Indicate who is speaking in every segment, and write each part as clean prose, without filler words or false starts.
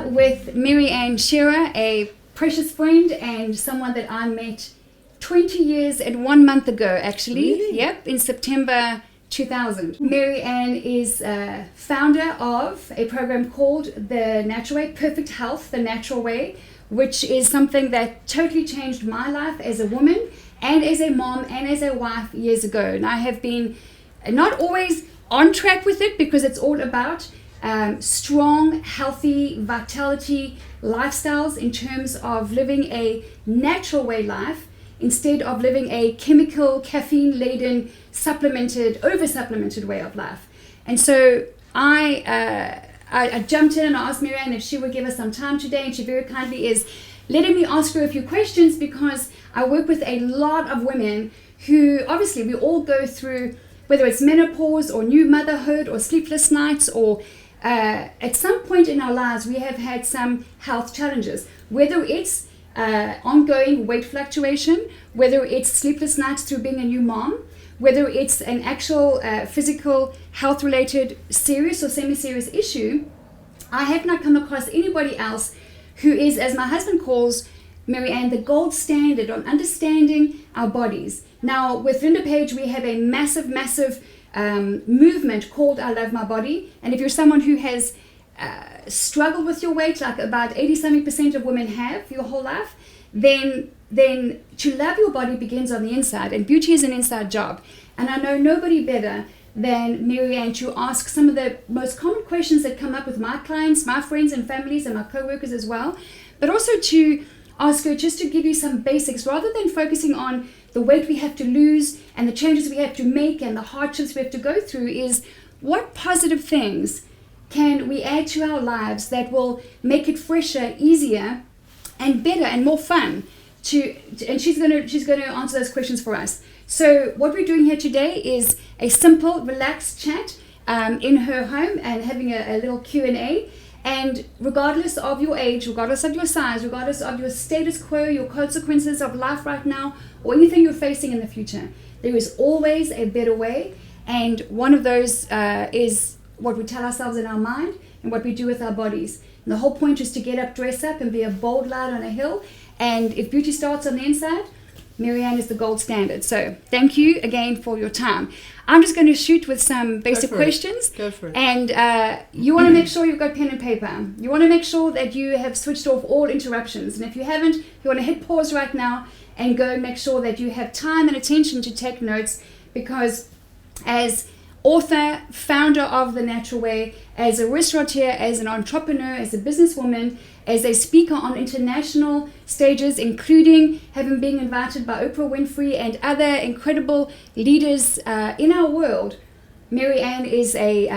Speaker 1: here with Mary Shearer, a precious friend and someone that I met 20 years and 1 month ago, actually.
Speaker 2: Really?
Speaker 1: Yep, in September 2000. Mary is founder of a program called The Natural Way, Perfect Health, The Natural Way, which is something that totally changed my life as a woman and as a mom and as a wife years ago. And I have been not always on track with it because it's all about strong, healthy, vitality lifestyles in terms of living a natural way life instead of living a chemical, caffeine-laden, over-supplemented way of life. And so I jumped in and I asked Marianne if she would give us some time today, and she very kindly is letting me ask her a few questions because I work with a lot of women who, obviously, we all go through, whether it's menopause or new motherhood or sleepless nights, or at some point in our lives we have had some health challenges, whether it's ongoing weight fluctuation, whether it's sleepless nights through being a new mom, whether it's an actual physical health related serious or semi-serious issue. I have not come across anybody else who is, as my husband calls Marianne, the gold standard on understanding our bodies. Now with Linda Paige we have a massive movement called I Love My Body, and if you're someone who has struggled with your weight, like about 80-something% of women have your whole life, then to love your body begins on the inside, and beauty is an inside job. And I know nobody better than Marianne to ask some of the most common questions that come up with my clients, my friends and families, and my co-workers as well, but also to ask her just to give you some basics rather than focusing on the weight we have to lose and the changes we have to make and the hardships we have to go through. Is what positive things can we add to our lives that will make it fresher, easier, and better and more fun? And she's going to answer those questions for us. So what we're doing here today is a simple, relaxed chat in her home and having a little Q&A. And regardless of your age, regardless of your size, regardless of your status quo, your consequences of life right now, or anything you're facing in the future, there is always a better way. And one of those is what we tell ourselves in our mind and what we do with our bodies. And the whole point is to get up, dress up, and be a bold light on a hill. And if beauty starts on the inside, Marianne is the gold standard. So thank you again for your time. I'm just going to shoot with some basic questions.
Speaker 2: Go for it.
Speaker 1: And you want to make sure you've got pen and paper. You want to make sure that you have switched off all interruptions. And if you haven't, you want to hit pause right now and go make sure that you have time and attention to take notes, because as author, founder of The Natural Way, as a restaurateur, as an entrepreneur, as a businesswoman, as a speaker on international stages, including having been invited by Oprah Winfrey and other incredible leaders in our world, Marianne is a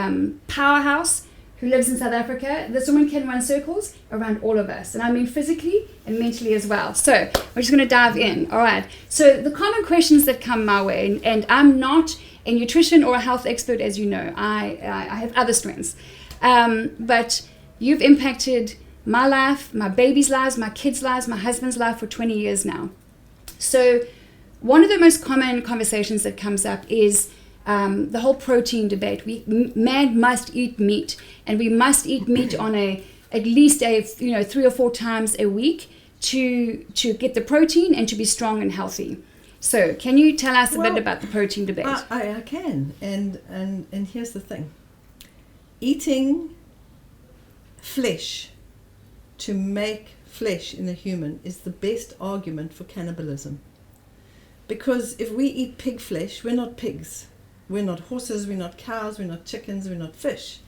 Speaker 1: powerhouse who lives in South Africa. This woman can run circles around all of us, and I mean physically and mentally as well. So we're just going to dive in. All right. So the common questions that come my way, and I'm not a nutrition or a health expert, as you know. I have other strengths. But you've impacted my life, my baby's lives, my kids' lives, my husband's life for 20 years now. So one of the most common conversations that comes up is the whole protein debate. Man must eat meat, and we must eat meat on at least 3 or 4 times a week to get the protein and to be strong and healthy. So can you tell us a bit about the protein debate?
Speaker 2: I can, and here's the thing. Eating flesh to make flesh in a human is the best argument for cannibalism. Because if we eat pig flesh, we're not pigs. We're not horses, we're not cows, we're not chickens, we're not fish.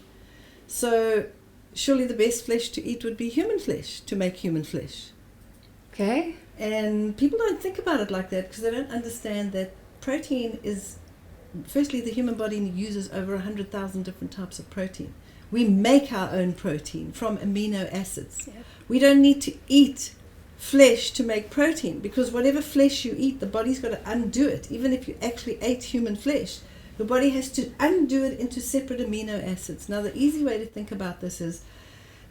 Speaker 2: So surely the best flesh to eat would be human flesh, to make human flesh.
Speaker 1: Okay.
Speaker 2: And people don't think about it like that because they don't understand that protein is, firstly, the human body uses over 100,000 different types of protein. We make our own protein from amino acids. Yeah. We don't need to eat flesh to make protein, because whatever flesh you eat, the body's got to undo it. Even if you actually ate human flesh, the body has to undo it into separate amino acids. Now, the easy way to think about this is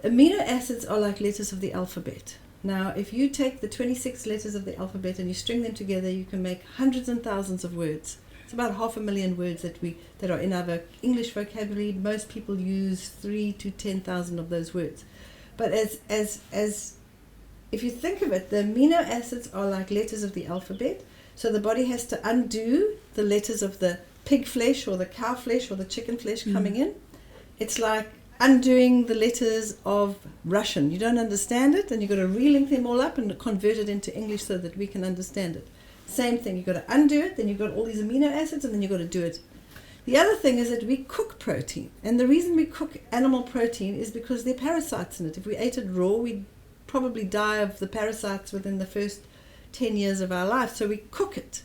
Speaker 2: amino acids are like letters of the alphabet. Now, if you take the 26 letters of the alphabet and you string them together, you can make hundreds and thousands of words. It's about 500,000 words that are in our English vocabulary. Most people use 3,000 to 10,000 of those words. But as if you think of it, the amino acids are like letters of the alphabet. So the body has to undo the letters of the pig flesh or the cow flesh or the chicken flesh coming in. It's like undoing the letters of Russian. You don't understand it, and you've got to relink them all up and convert it into English so that we can understand it. Same thing, you've got to undo it, then you've got all these amino acids, and then you've got to do it. The other thing is that we cook protein, and the reason we cook animal protein is because there are parasites in it. If we ate it raw, we'd probably die of the parasites within the first 10 years of our life, so we cook it.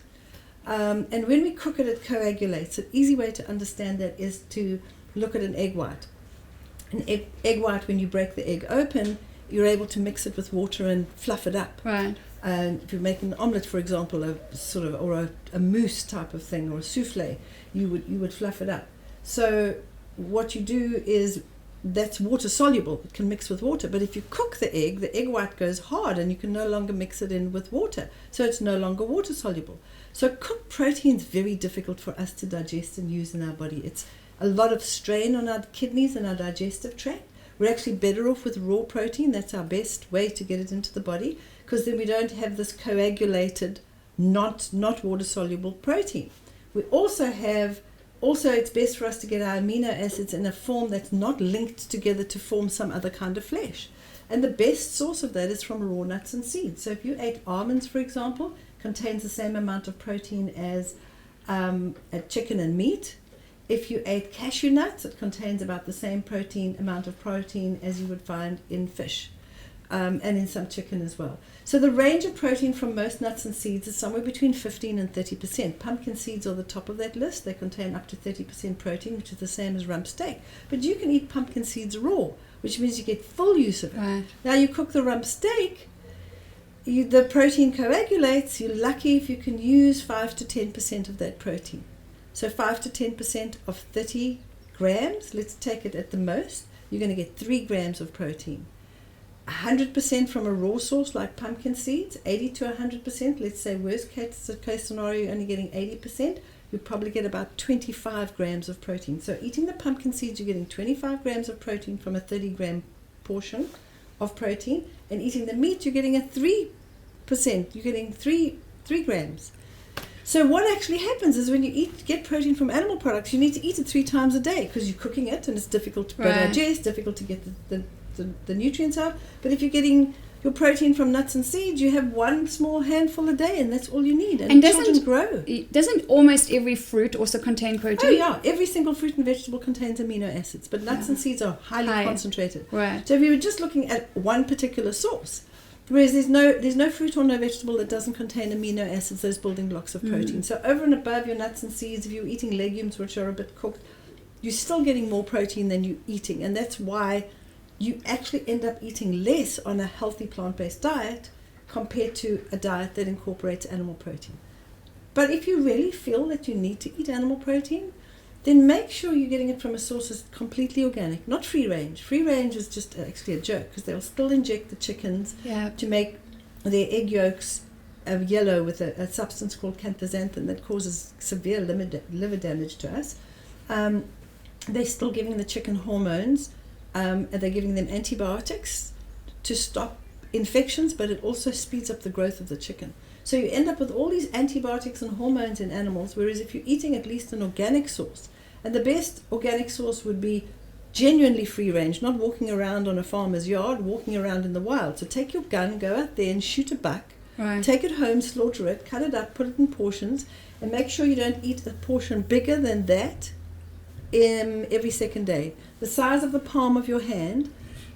Speaker 2: And when we cook it, it coagulates. An easy way to understand that is to look at an egg white. An egg white, when you break the egg open, you're able to mix it with water and fluff it up.
Speaker 1: Right.
Speaker 2: And if you make an omelette, for example, a mousse type of thing, or a souffle, you would fluff it up. So what you do is, that's water soluble. It can mix with water. But if you cook the egg white goes hard, and you can no longer mix it in with water. So it's no longer water soluble. So cooked protein is very difficult for us to digest and use in our body. It's a lot of strain on our kidneys and our digestive tract. We're actually better off with raw protein. That's our best way to get it into the body, because then we don't have this coagulated, not water soluble protein. We also it's best for us to get our amino acids in a form that's not linked together to form some other kind of flesh. And the best source of that is from raw nuts and seeds. So if you ate almonds, for example, contains the same amount of protein as a chicken and meat. If you ate cashew nuts, it contains about the same amount of protein as you would find in fish, and in some chicken as well. So the range of protein from most nuts and seeds is somewhere between 15 and 30%. Pumpkin seeds are the top of that list. They contain up to 30% protein, which is the same as rump steak. But you can eat pumpkin seeds raw, which means you get full use of it.
Speaker 1: Right.
Speaker 2: Now you cook the rump steak, the protein coagulates. You're lucky if you can use 5 to 10% of that protein. So 5 to 10% of 30 grams, let's take it at the most, you're going to get 3 grams of protein. 100% from a raw source like pumpkin seeds, 80 to 100%, let's say worst case scenario, you're only getting 80%, you probably get about 25 grams of protein. So eating the pumpkin seeds, you're getting 25 grams of protein from a 30 gram portion of protein, and eating the meat, you're getting a 3%, you're getting 3 grams. So what actually happens is when you get protein from animal products, you need to eat it 3 times a day, because you're cooking it and it's difficult to digest, difficult to get the nutrients out. But if you're getting your protein from nuts and seeds, you have 1 small handful a day, and that's all you need. And children grow.
Speaker 1: Doesn't almost every fruit also contain protein?
Speaker 2: Oh yeah, every single fruit and vegetable contains amino acids, but nuts and seeds are highly concentrated.
Speaker 1: Right.
Speaker 2: So if you were just looking at one particular source, whereas there's no fruit or no vegetable that doesn't contain amino acids, those building blocks of protein. So over and above your nuts and seeds, if you're eating legumes which are a bit cooked, you're still getting more protein than you're eating. And that's why you actually end up eating less on a healthy plant-based diet compared to a diet that incorporates animal protein. But if you really feel that you need to eat animal protein, then make sure you're getting it from a source that's completely organic, not free range. Free range is just actually a joke, because they'll still inject the chickens to make their egg yolks yellow with a substance called canthaxanthin that causes severe liver damage to us. They're still giving the chicken hormones, and they're giving them antibiotics to stop infections, but it also speeds up the growth of the chicken. So you end up with all these antibiotics and hormones in animals, whereas if you're eating at least an organic source, and the best organic source would be genuinely free range, not walking around on a farmer's yard, walking around in the wild. So take your gun, go out there and shoot a buck, take it home, slaughter it, cut it up, put it in portions, and make sure you don't eat a portion bigger than that every second day. The size of the palm of your hand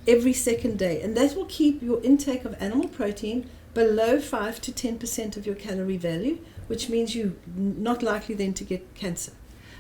Speaker 2: every second day. And that will keep your intake of animal protein below 5 to 10% of your calorie value, which means you're not likely then to get cancer.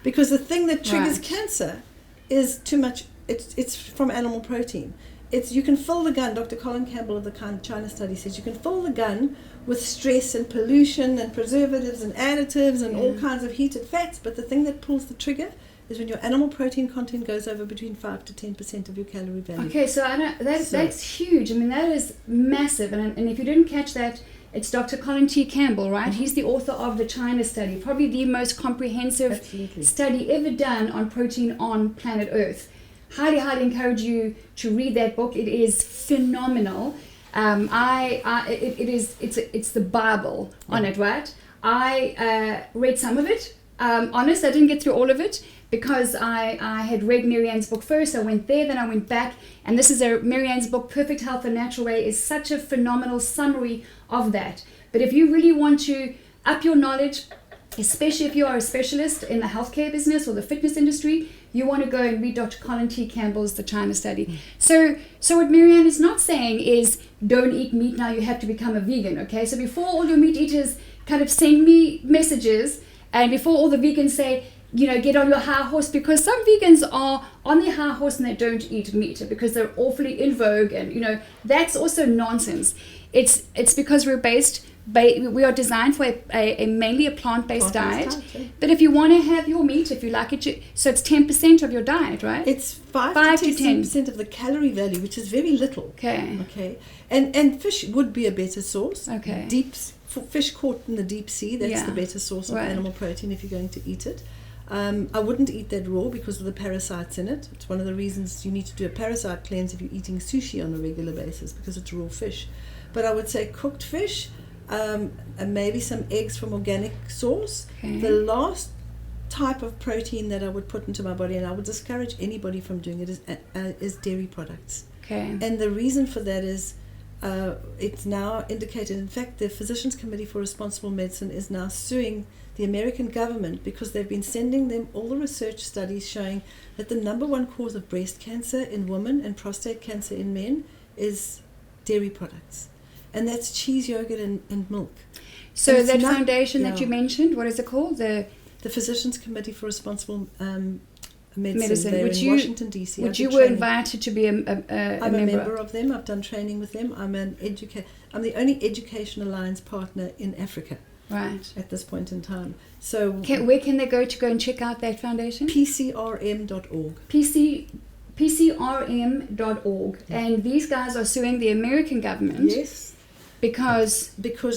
Speaker 2: Because the thing that triggers cancer is too much, it's from animal protein. You can fill the gun, Dr. Colin Campbell of the China study says, you can fill the gun with stress and pollution and preservatives and additives and all kinds of heated fats, but the thing that pulls the trigger is when your animal protein content goes over between 5 to 10% of your calorie value.
Speaker 1: Okay, so that's huge. I mean, that is massive. And if you didn't catch that, it's Dr. Colin T. Campbell, right? Mm-hmm. He's the author of the China study, probably the most comprehensive study ever done on protein on planet Earth. highly, highly encourage you to read that book. It is phenomenal. It's the Bible on it, right? I read some of it. Honest, I didn't get through all of it because I had read Marianne's book first. I went there, then I went back, and this is Marianne's book, Perfect Health the Natural Way, is such a phenomenal summary of that. But if you really want to up your knowledge, especially if you are a specialist in the healthcare business or the fitness industry, you want to go and read Dr. Colin T. Campbell's The China Study. So what Marianne is not saying is don't eat meat now, you have to become a vegan, okay? So before all your meat eaters kind of send me messages, and before all the vegans say, get on your high horse, because some vegans are on their high horse and they don't eat meat because they're awfully in vogue, and that's also nonsense. It's because we are designed for a mainly a plant-based diet. Okay. But if you want to have your meat, if you like it, so it's 10% of your diet, right?
Speaker 2: It's 5 to 10% of the calorie value, which is very little. Okay. And fish would be a better source.
Speaker 1: Okay.
Speaker 2: Fish caught in the deep sea, that's the better source of animal protein if you're going to eat it. I wouldn't eat that raw because of the parasites in it. It's one of the reasons you need to do a parasite cleanse if you're eating sushi on a regular basis, because it's raw fish. But I would say cooked fish, and maybe some eggs from organic source.
Speaker 1: Okay.
Speaker 2: The last type of protein that I would put into my body, and I would discourage anybody from doing it, is dairy products.
Speaker 1: Okay.
Speaker 2: And the reason for that is it's now indicated. In fact, the Physicians Committee for Responsible Medicine is now suing the American government because they've been sending them all the research studies showing that the number one cause of breast cancer in women and prostate cancer in men is dairy products. And that's cheese, yogurt, and milk.
Speaker 1: So that foundation that you mentioned, what is it called? The
Speaker 2: Physicians Committee for Responsible Medicine. They're
Speaker 1: Which
Speaker 2: in Washington, D.C.
Speaker 1: Which you were invited to be a
Speaker 2: I'm a member of them. I've done training with them. I'm the only Education Alliance partner in Africa.
Speaker 1: Right.
Speaker 2: At this point in time. So
Speaker 1: where can they go and check out that foundation?
Speaker 2: PCRM.org.
Speaker 1: PCRM.org. And these guys are suing the American government.
Speaker 2: Yes.
Speaker 1: Because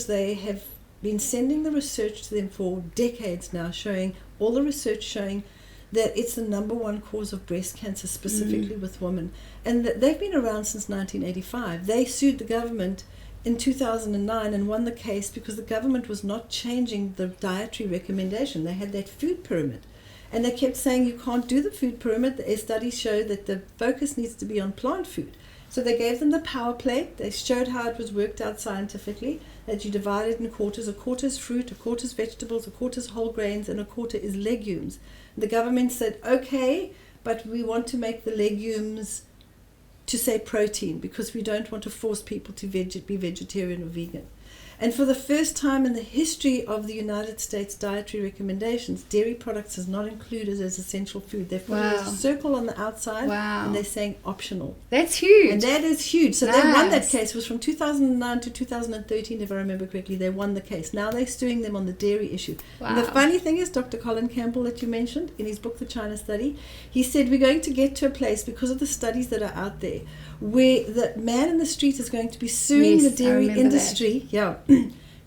Speaker 2: they have been sending the research to them for decades now, showing that it's the number one cause of breast cancer, specifically with women. And they've been around since 1985. They sued the government in 2009 and won the case because the government was not changing the dietary recommendation. They had that food pyramid. And they kept saying you can't do the food pyramid. The studies show that the focus needs to be on plant food. So they gave them the power plate. They showed how it was worked out scientifically, that you divide it in quarters. A quarter is fruit, a quarter is vegetables, a quarter is whole grains, and a quarter is legumes. The government said, okay, but we want to make the legumes to say protein because we don't want to force people to be vegetarian or vegan. And for the first time in the history of the United States dietary recommendations, dairy products is not included as essential food. They've put a circle on the outside and they're saying optional.
Speaker 1: That's huge.
Speaker 2: And that is huge. So they won that case. It was from 2009 to 2013, if I remember correctly. They won the case. Now they're suing them on the dairy issue.
Speaker 1: Wow.
Speaker 2: And the funny thing is, Dr. Colin Campbell that you mentioned in his book, The China Study, he said we're going to get to a place because of the studies that are out there where the man in the street is going to be suing the dairy industry.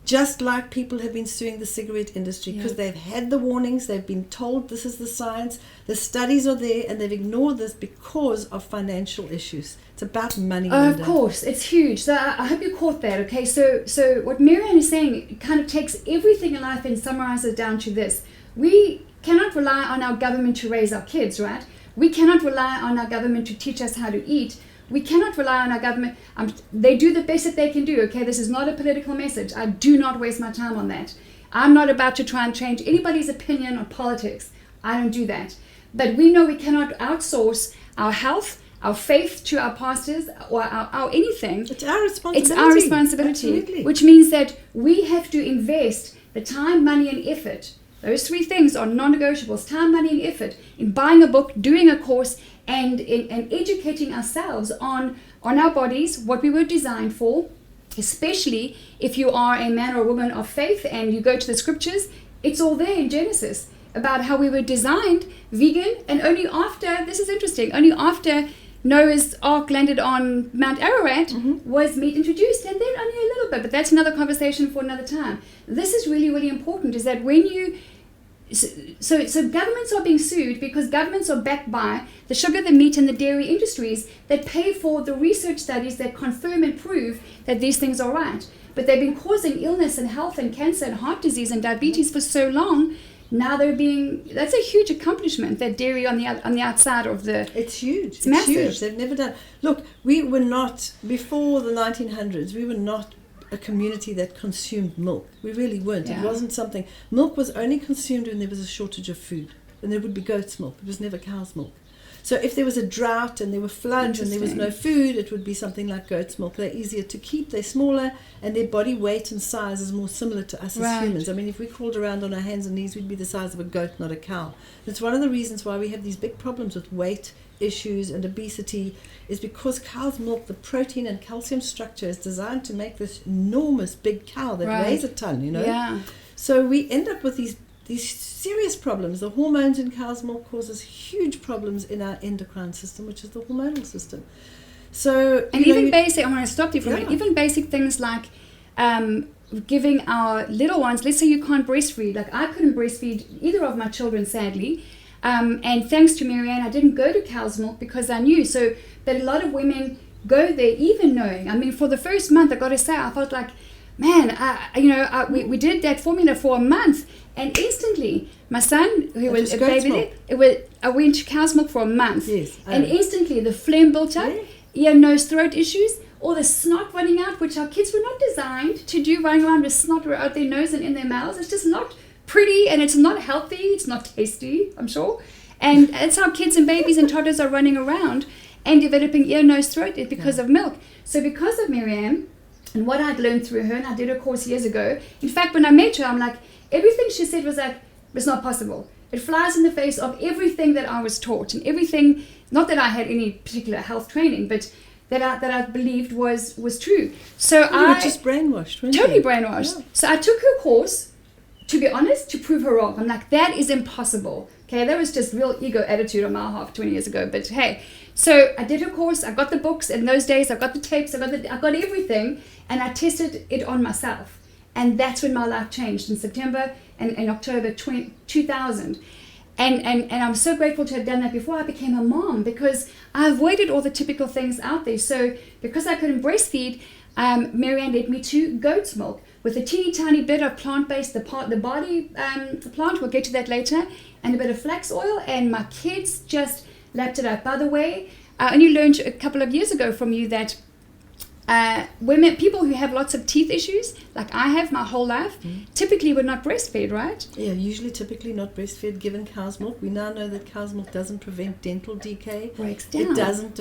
Speaker 2: Just like people have been suing the cigarette industry because they've had the warnings, they've been told this is the science, the studies are there, and they've ignored this because of financial issues. It's about money.
Speaker 1: Of course, it's huge. So I hope you caught that, okay? So what Marianne is saying kind of takes everything in life and summarizes it down to this. We cannot rely on our government to raise our kids, right? We cannot rely on our government to teach us how to eat. We cannot rely on our government. They do the best that they can do, okay? This is not a political message. I do not waste my time on that. I'm not about to try and change anybody's opinion on politics. I don't do that. But we know we cannot outsource our health, our faith to our pastors or our anything.
Speaker 2: It's our responsibility.
Speaker 1: It's our responsibility.
Speaker 2: Absolutely.
Speaker 1: Which means that we have to invest the time, money, and effort. Those three things are non-negotiables: time, money, and effort in buying a book, doing a course, and educating ourselves on our bodies, what we were designed for, especially if you are a man or a woman of faith and you go to the scriptures. It's all there in Genesis about how we were designed vegan, and only after, this is interesting, only after Noah's Ark landed on Mount Ararat was meat introduced, and then only a little bit, but that's another conversation for another time. This is really, really important, is that when you So governments are being sued because governments are backed by the sugar, the meat, and the dairy industries that pay for the research studies that confirm and prove that these things are right. But they've been causing illness and health and cancer and heart disease and diabetes for so long. Now that's a huge accomplishment, that dairy on the outside of the...
Speaker 2: It's huge.
Speaker 1: It's massive.
Speaker 2: Huge. They've never done... Look, we were not, before the 1900s, we were not a community that consumed milk. We really weren't.
Speaker 1: Yeah.
Speaker 2: It wasn't something... Milk was only consumed when there was a shortage of food. And there would be goat's milk. It was never cow's milk. So if there was a drought and there were floods and there was no food, it would be something like goat's milk. They're easier to keep, they're smaller, and their body weight and size is more similar to us as humans. I mean, if we crawled around on our hands and knees, we'd be the size of a goat, not a cow. It's one of the reasons why we have these big problems with weight issues and obesity, is because cow's milk, the protein and calcium structure is designed to make this enormous big cow that weighs a ton, you know.
Speaker 1: Yeah.
Speaker 2: So we end up with these serious problems. The hormones in cow's milk causes huge problems in our endocrine system, which is the hormonal system. So,
Speaker 1: and even basic, I want to stop you for a minute,
Speaker 2: Yeah.
Speaker 1: even basic things like giving our little ones, let's say you can't breastfeed, like I couldn't breastfeed either of my children, sadly, and thanks to Marianne, I didn't go to cow's milk because I knew. So, but a lot of women go there even knowing. I mean, for the first month, I got to say, I felt like, man, we did that formula for a month, and instantly my son, who was a baby, I went to cow's milk for a month, and instantly the phlegm built up, ear, nose, throat issues, all the snot running out, which our kids were not designed to do, running around with snot out their nose and in their mouths. It's just not pretty, and it's not healthy, it's not tasty, I'm sure. And that's how kids and babies and toddlers are running around and developing ear, nose, throat because of milk. So because of Marianne and what I'd learned through her, and I did a course years ago, in fact, when I met her, I'm like, everything she said was like, it's not possible. It flies in the face of everything that I was taught, and everything, not that I had any particular health training, but that I believed was true. So
Speaker 2: I were just brainwashed, weren't
Speaker 1: totally
Speaker 2: you?
Speaker 1: brainwashed.
Speaker 2: Yeah.
Speaker 1: So I took her course, to be honest, to prove her wrong. I'm like, that is impossible. Okay, that was just real ego attitude on my half 20 years ago. But hey, so I did her course. I got the books. In those days, I got the tapes. I got everything, and I tested it on myself. And that's when my life changed in September and in October 2000. And I'm so grateful to have done that before I became a mom, because I avoided all the typical things out there. So because I couldn't breastfeed, Marianne led me to goat's milk with a teeny tiny bit of plant-based, the body plant, we'll get to that later, and a bit of flax oil, and my kids just lapped it up. By the way, I only learned a couple of years ago from you that people who have lots of teeth issues, like I have my whole life, typically would not breastfeed, right?
Speaker 2: Yeah, usually typically not breastfed given cow's milk. We now know that cow's milk doesn't prevent dental decay.
Speaker 1: Breaks down.
Speaker 2: It doesn't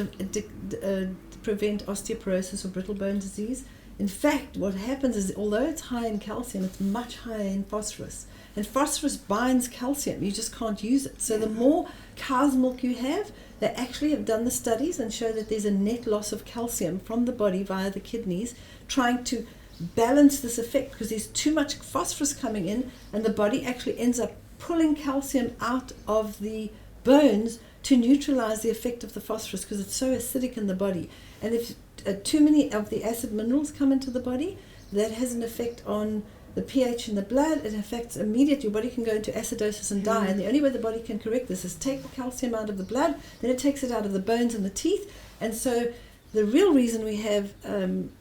Speaker 2: prevent osteoporosis or brittle bone disease. In fact, what happens is, although it's high in calcium, it's much higher in phosphorus. And phosphorus binds calcium. You just can't use it. So the more cow's milk you have, they actually have done the studies and show that there's a net loss of calcium from the body via the kidneys, trying to balance this effect, because there's too much phosphorus coming in, and the body actually ends up pulling calcium out of the bones to neutralize the effect of the phosphorus, because it's so acidic in the body. And if too many of the acid minerals come into the body, that has an effect on the pH in the blood. It affects immediately. Your body can go into acidosis and die, and the only way the body can correct this is take the calcium out of the blood, then it takes it out of the bones and the teeth. And so the real reason we have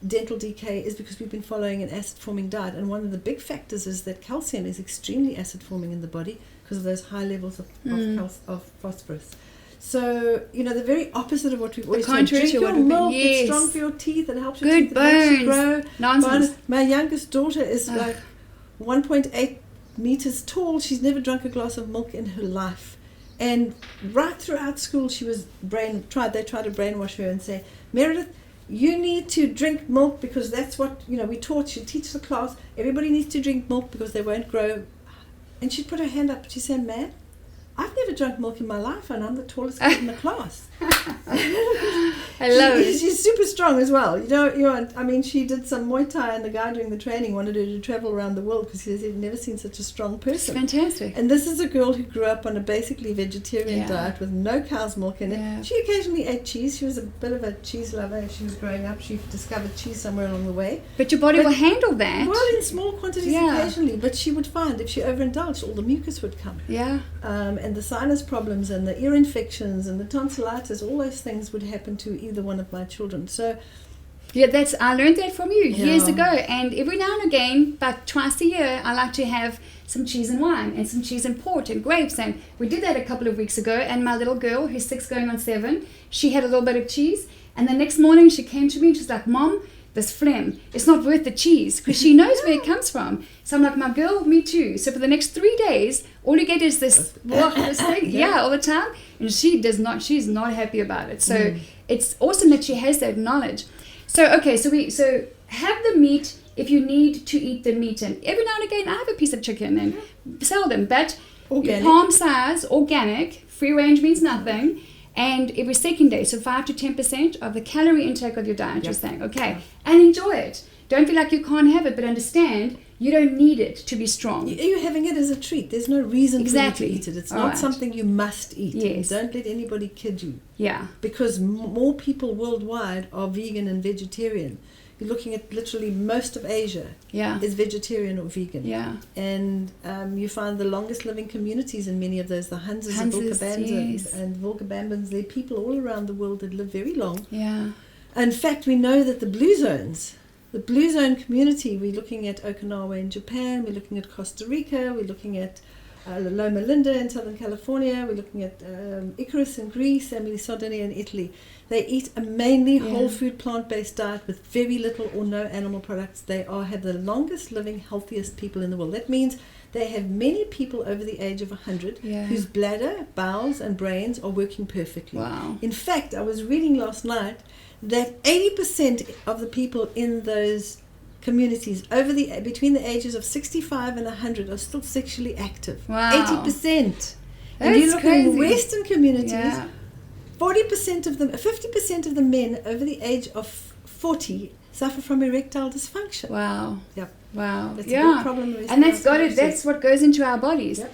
Speaker 2: dental decay is because we've been following an acid-forming diet, and one of the big factors is that calcium is extremely acid-forming in the body because of those high levels of phosphorus. So, the very opposite of what we've always said. Drink your milk, it's strong for your teeth, it helps your teeth, it makes you grow.
Speaker 1: Nonsense.
Speaker 2: My youngest daughter is like 1.8 meters tall. She's never drunk a glass of milk in her life. And right throughout school, she was they tried to brainwash her and say, Meredith, you need to drink milk because that's what, we taught. She teach the class, everybody needs to drink milk because they won't grow. And she'd put her hand up and she said, man, I've never drunk milk in my life, and I'm the tallest kid in the class.
Speaker 1: I love it.
Speaker 2: She's super strong as well. I mean, she did some Muay Thai, and the guy doing the training wanted her to travel around the world because he said he'd never seen such a strong person.
Speaker 1: It's fantastic.
Speaker 2: And this is a girl who grew up on a basically vegetarian diet with no cow's milk in it.
Speaker 1: Yeah.
Speaker 2: She occasionally ate cheese. She was a bit of a cheese lover as she was growing up. She discovered cheese somewhere along the way.
Speaker 1: But your body will handle that.
Speaker 2: Well, in small quantities occasionally. But she would find if she overindulged, all the mucus would come.
Speaker 1: Yeah.
Speaker 2: And the sinus problems and the ear infections and the tonsillitis, all those things would happen to either one of my children. So,
Speaker 1: yeah, I learned that from you years ago. And every now and again, about twice a year, I like to have some cheese and wine and some cheese and port and grapes. And we did that a couple of weeks ago. And my little girl, who's 6 going on 7, she had a little bit of cheese. And the next morning she came to me and she's like, Mom, this phlegm, it's not worth the cheese, because she knows where it comes from. So I'm like, my girl, me too. So for the next 3 days, all you get is this thing, all the time. And she's not happy about it. So it's awesome that she has that knowledge. So, okay, so have the meat if you need to eat the meat. And every now and again, I have a piece of chicken and seldom, but
Speaker 2: organic.
Speaker 1: Palm size, organic, free range means nothing. And every second day, so 5 to 10% of the calorie intake of your diet, you're saying, okay, and enjoy it. Don't feel like you can't have it, but understand you don't need it to be strong.
Speaker 2: You're having it as a treat. There's no reason for you to eat it. It's not something you must eat.
Speaker 1: Yes.
Speaker 2: Don't let anybody kid you.
Speaker 1: Yeah.
Speaker 2: Because more people worldwide are vegan and vegetarian. You're looking at literally most of Asia is vegetarian or vegan.
Speaker 1: Yeah.
Speaker 2: And you find the longest living communities in many of those, the Hunzas and Vulcabambans and Vulcabambans. There are people all around the world that live very long.
Speaker 1: Yeah.
Speaker 2: In fact, we know that the Blue Zone community, we're looking at Okinawa in Japan, we're looking at Costa Rica, we're looking at Loma Linda in Southern California, we're looking at Icarus in Greece, and Sardinia in Italy. They eat a mainly whole food plant-based diet with very little or no animal products. They have the longest living, healthiest people in the world. That means they have many people over the age of 100 whose bladder, bowels and brains are working perfectly.
Speaker 1: Wow.
Speaker 2: In fact, I was reading last night that 80% of the people in those communities between the ages of 65 and 100 are still sexually active.
Speaker 1: Wow.
Speaker 2: 80%. And you look in Western communities, 50% of the men over the age of 40 suffer from erectile dysfunction.
Speaker 1: Wow.
Speaker 2: Yep.
Speaker 1: Wow.
Speaker 2: That's a big problem.
Speaker 1: And that's what goes into our bodies.
Speaker 2: Yep.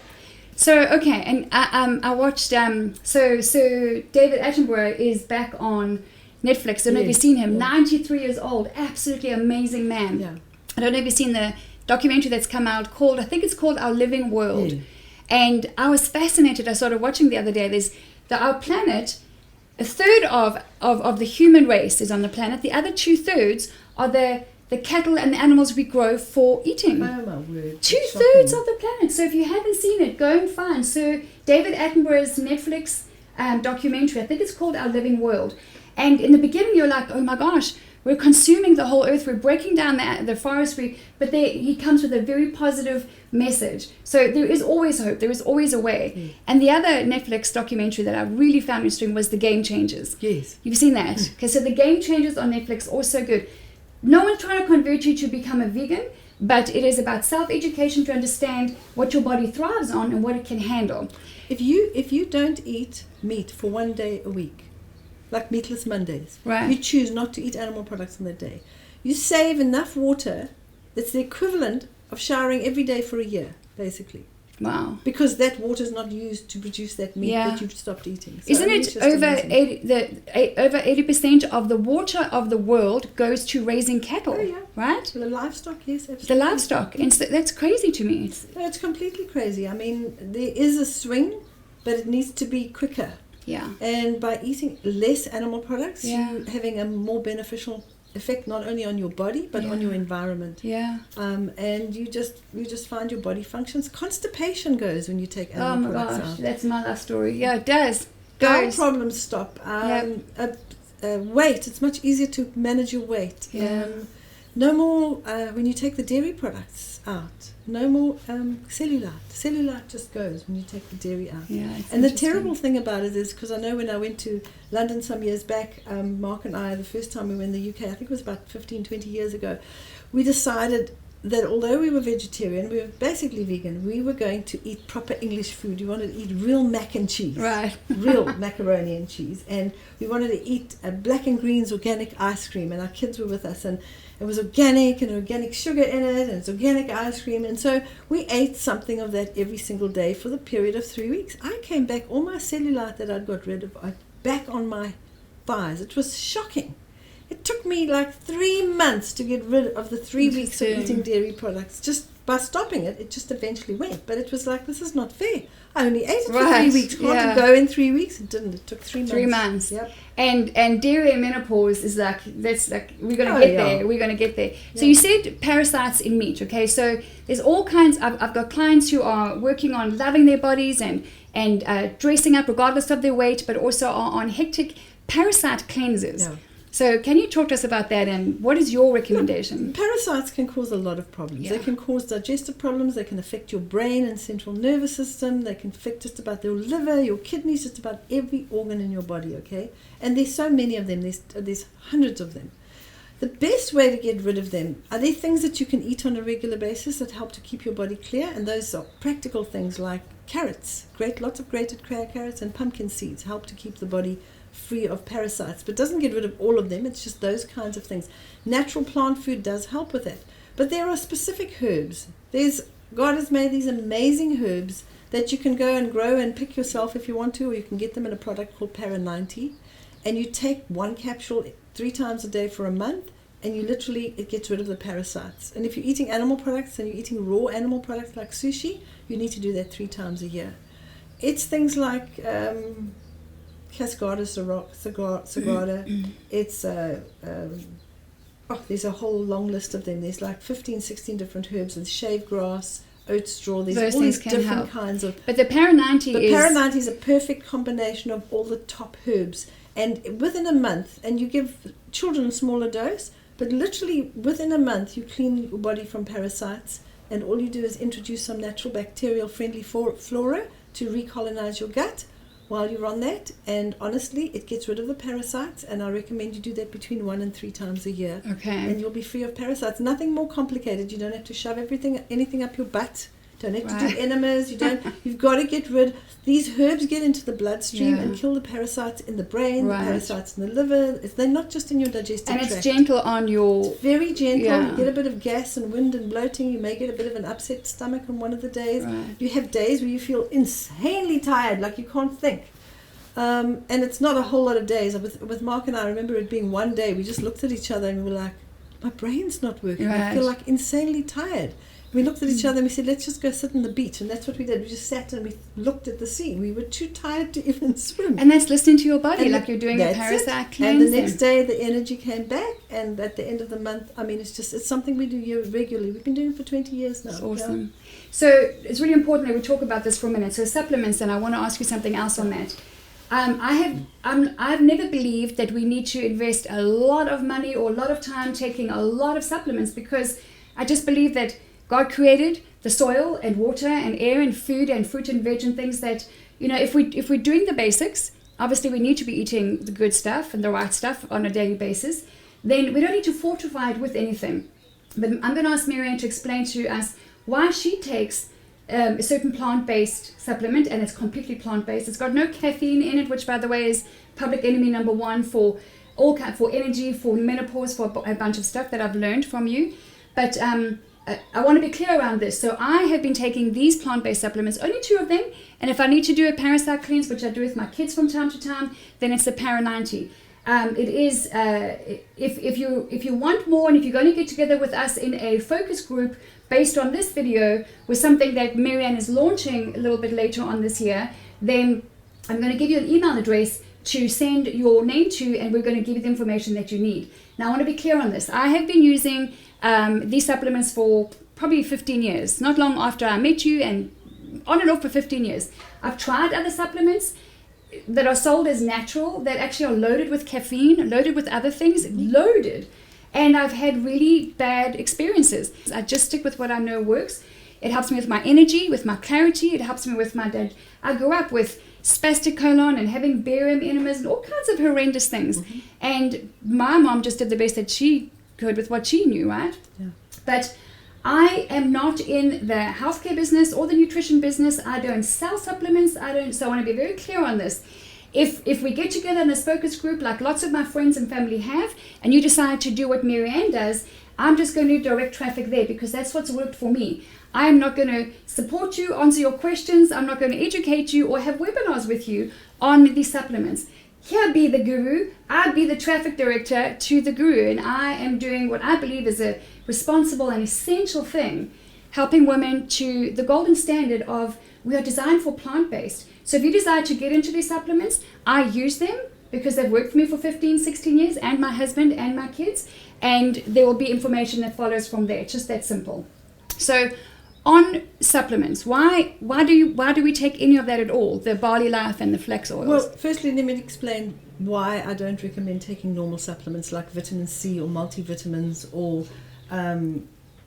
Speaker 1: So, okay, and I watched, so David Attenborough is back on Netflix. I don't know if you've seen him. 93 years old, absolutely amazing man.
Speaker 2: Yeah.
Speaker 1: I don't know if you've seen the documentary that's come out I think it's called Our Living World.
Speaker 2: Yeah.
Speaker 1: And I was fascinated. I started watching the other day. Our planet, a third of the human race is on the planet. The other 2/3 are the cattle and the animals we grow for eating.
Speaker 2: Oh my word.
Speaker 1: 2/3 of the planet. So if you haven't seen it, go and find Sir David Attenborough's Netflix documentary. I think it's called Our Living World. And in the beginning, you're like, oh my gosh, we're consuming the whole earth. We're breaking down the forestry. But he comes with a very positive message. So there is always hope. There is always a way. Mm. And the other Netflix documentary that I really found interesting was The Game Changers.
Speaker 2: Yes.
Speaker 1: You've seen that? Okay, so The Game Changers on Netflix, also good. No one's trying to convert you to become a vegan, but it is about self-education to understand what your body thrives on and what it can handle.
Speaker 2: If you don't eat meat for 1 day a week, like Meatless Mondays,
Speaker 1: right.
Speaker 2: You choose not to eat animal products on that day, you save enough water that's the equivalent of showering every day for a year, basically.
Speaker 1: Wow.
Speaker 2: Because that water is not used to produce that meat that you've stopped eating. So
Speaker 1: isn't it over 80% of the water of the world goes to raising cattle?
Speaker 2: Oh, yeah.
Speaker 1: Right?
Speaker 2: The livestock, yes, absolutely.
Speaker 1: The livestock. And so that's crazy to me.
Speaker 2: It's completely crazy. I mean, there is a swing, but it needs to be quicker.
Speaker 1: Yeah.
Speaker 2: And by eating less animal products, you're having a more beneficial effect not only on your body but on your environment.
Speaker 1: Yeah.
Speaker 2: And you just find your body functions. Constipation goes when you take animal products out.
Speaker 1: Oh my gosh, that's my life story. Yeah, it does.
Speaker 2: Bowel problems stop. Weight, it's much easier to manage your weight.
Speaker 1: Yeah.
Speaker 2: No more when you take the dairy products out. No more cellulite. Cellulite just goes when you take the dairy out.
Speaker 1: Yeah,
Speaker 2: and the terrible thing about it is, because I know when I went to London some years back, Mark and I, the first time we were in the UK, I think it was about 15, 20 years ago, we decided that although we were vegetarian, we were basically vegan, we were going to eat proper English food. We wanted to eat real mac and cheese.
Speaker 1: Right.
Speaker 2: Real macaroni and cheese. And we wanted to eat black and greens organic ice cream. And our kids were with us. And it was organic and organic sugar in it. And it's organic ice cream. And so we ate something of that every single day for the period of 3 weeks. I came back, all my cellulite that I'd got rid of, back on my thighs. It was shocking. It took me like 3 months to get rid of the 3 weeks of eating dairy products. Just by stopping it, it just eventually went. But it was like, this is not fair. I only ate it for 3 weeks. Can't it go in 3 weeks? It didn't. It took 3 months.
Speaker 1: 3 months.
Speaker 2: Yep.
Speaker 1: And dairy and menopause is like, that's like, we're going to get there. We're going to get there. So you said parasites in meat, okay? So there's all kinds, I've got clients who are working on loving their bodies and dressing up regardless of their weight, but also are on hectic parasite cleanses.
Speaker 2: Yeah.
Speaker 1: So can you talk to us about that, and what is your recommendation?
Speaker 2: Parasites can cause a lot of problems. They can cause digestive problems. They can affect your brain and central nervous system. They can affect just about your liver, your kidneys, just about every organ in your body, okay? And there's so many of them. There's hundreds of them. The best way to get rid of them, are there things that you can eat on a regular basis that help to keep your body clear? And those are practical things like carrots. Lots of grated carrots and pumpkin seeds help to keep the body free of parasites, but doesn't get rid of all of them. It's just those kinds of things. Natural plant food does help with that, but there are specific herbs. God has made these amazing herbs that you can go and grow and pick yourself if you want to, or you can get them in a product called Para 90, and you take one capsule 3 times a day for a month, and it gets rid of the parasites. And if you're eating animal products and you're eating raw animal products like sushi, you need to do that 3 times a year. It's things like Cascada, Sagrada. It's there's a whole long list of them. There's like 15, 16 different herbs, and shave grass, oat straw. There's all these different kinds of.
Speaker 1: But the Para 90
Speaker 2: Para 90 is a perfect combination of all the top herbs. And within a month, and you give children a smaller dose, but literally within a month, you clean your body from parasites, and all you do is introduce some natural bacterial friendly flora to recolonize your gut while you're on that. And honestly, it gets rid of the parasites, and I recommend you do that between 1 and 3 times a year.
Speaker 1: Okay.
Speaker 2: And you'll be free of parasites. Nothing more complicated. You don't have to shove anything up your butt. Don't have to do enemas. You've got to get rid. These herbs get into the bloodstream and kill the parasites in the brain, the parasites in the liver. They're not just in your digestive tract.
Speaker 1: And it's gentle on your...
Speaker 2: It's very gentle. Yeah. You get a bit of gas and wind and bloating. You may get a bit of an upset stomach on one of the days.
Speaker 1: Right.
Speaker 2: You have days where you feel insanely tired, like you can't think. And it's not a whole lot of days. With Mark and I remember it being one day, we just looked at each other and we were like, my brain's not working.
Speaker 1: Right.
Speaker 2: I feel like insanely tired. We looked at each other and we said, let's just go sit on the beach. And that's what we did. We just sat and we looked at the sea. We were too tired to even swim.
Speaker 1: And that's listening to your body, like you're doing a parasite cleansing.
Speaker 2: And the next day, the energy came back. And at the end of the month, I mean, it's something we do regularly. We've been doing it for 20 years now.
Speaker 1: That's awesome. Yeah. So it's really important that we talk about this for a minute. So supplements, and I want to ask you something else on that. I've never believed that we need to invest a lot of money or a lot of time taking a lot of supplements, because I just believe that God created the soil and water and air and food and fruit and veg and things that, if we're doing the basics, obviously we need to be eating the good stuff and the right stuff on a daily basis. Then we don't need to fortify it with anything. But I'm going to ask Marianne to explain to us why she takes a certain plant-based supplement, and it's completely plant-based. It's got no caffeine in it, which by the way is public enemy number 1 for energy, for menopause, for a bunch of stuff that I've learned from you. But I want to be clear around this. So I have been taking these plant-based supplements, only 2 of them, and if I need to do a parasite cleanse, which I do with my kids from time to time, then it's the Para 90. It is if you want more, and if you're going to get together with us in a focus group based on this video with something that Marianne is launching a little bit later on this year, then I'm going to give you an email address to send your name to, and we're going to give you the information that you need. Now I want to be clear on this. I have been using these supplements for probably 15 years, not long after I met you, and on and off for 15 years. I've tried other supplements that are sold as natural, that actually are loaded with caffeine, loaded with other things, loaded. And I've had really bad experiences. I just stick with what I know works. It helps me with my energy, with my clarity. It helps me with my dad. I grew up with spastic colon and having barium enemas and all kinds of horrendous things. Mm-hmm. And my mom just did the best that she could with what she knew, right?
Speaker 2: Yeah.
Speaker 1: But I am not in the healthcare business or the nutrition business. I don't sell supplements. So I want to be very clear on this. If we get together in a focus group, like lots of my friends and family have, and you decide to do what Marianne does, I'm just going to direct traffic there because that's what's worked for me. I am not going to support you, answer your questions. I'm not going to educate you or have webinars with you on these supplements. Here be the guru. I'd be the traffic director to the guru, and I am doing what I believe is a responsible and essential thing, helping women to the golden standard of we are designed for plant-based. So if you decide to get into these supplements, I use them because they've worked for me for 15, 16 years, and my husband and my kids, and there will be information that follows from there. It's just that simple. So on supplements, why do we take any of that at all? The barley life and the flax oils?
Speaker 2: Well, firstly, let me explain why I don't recommend taking normal supplements like vitamin C or multivitamins or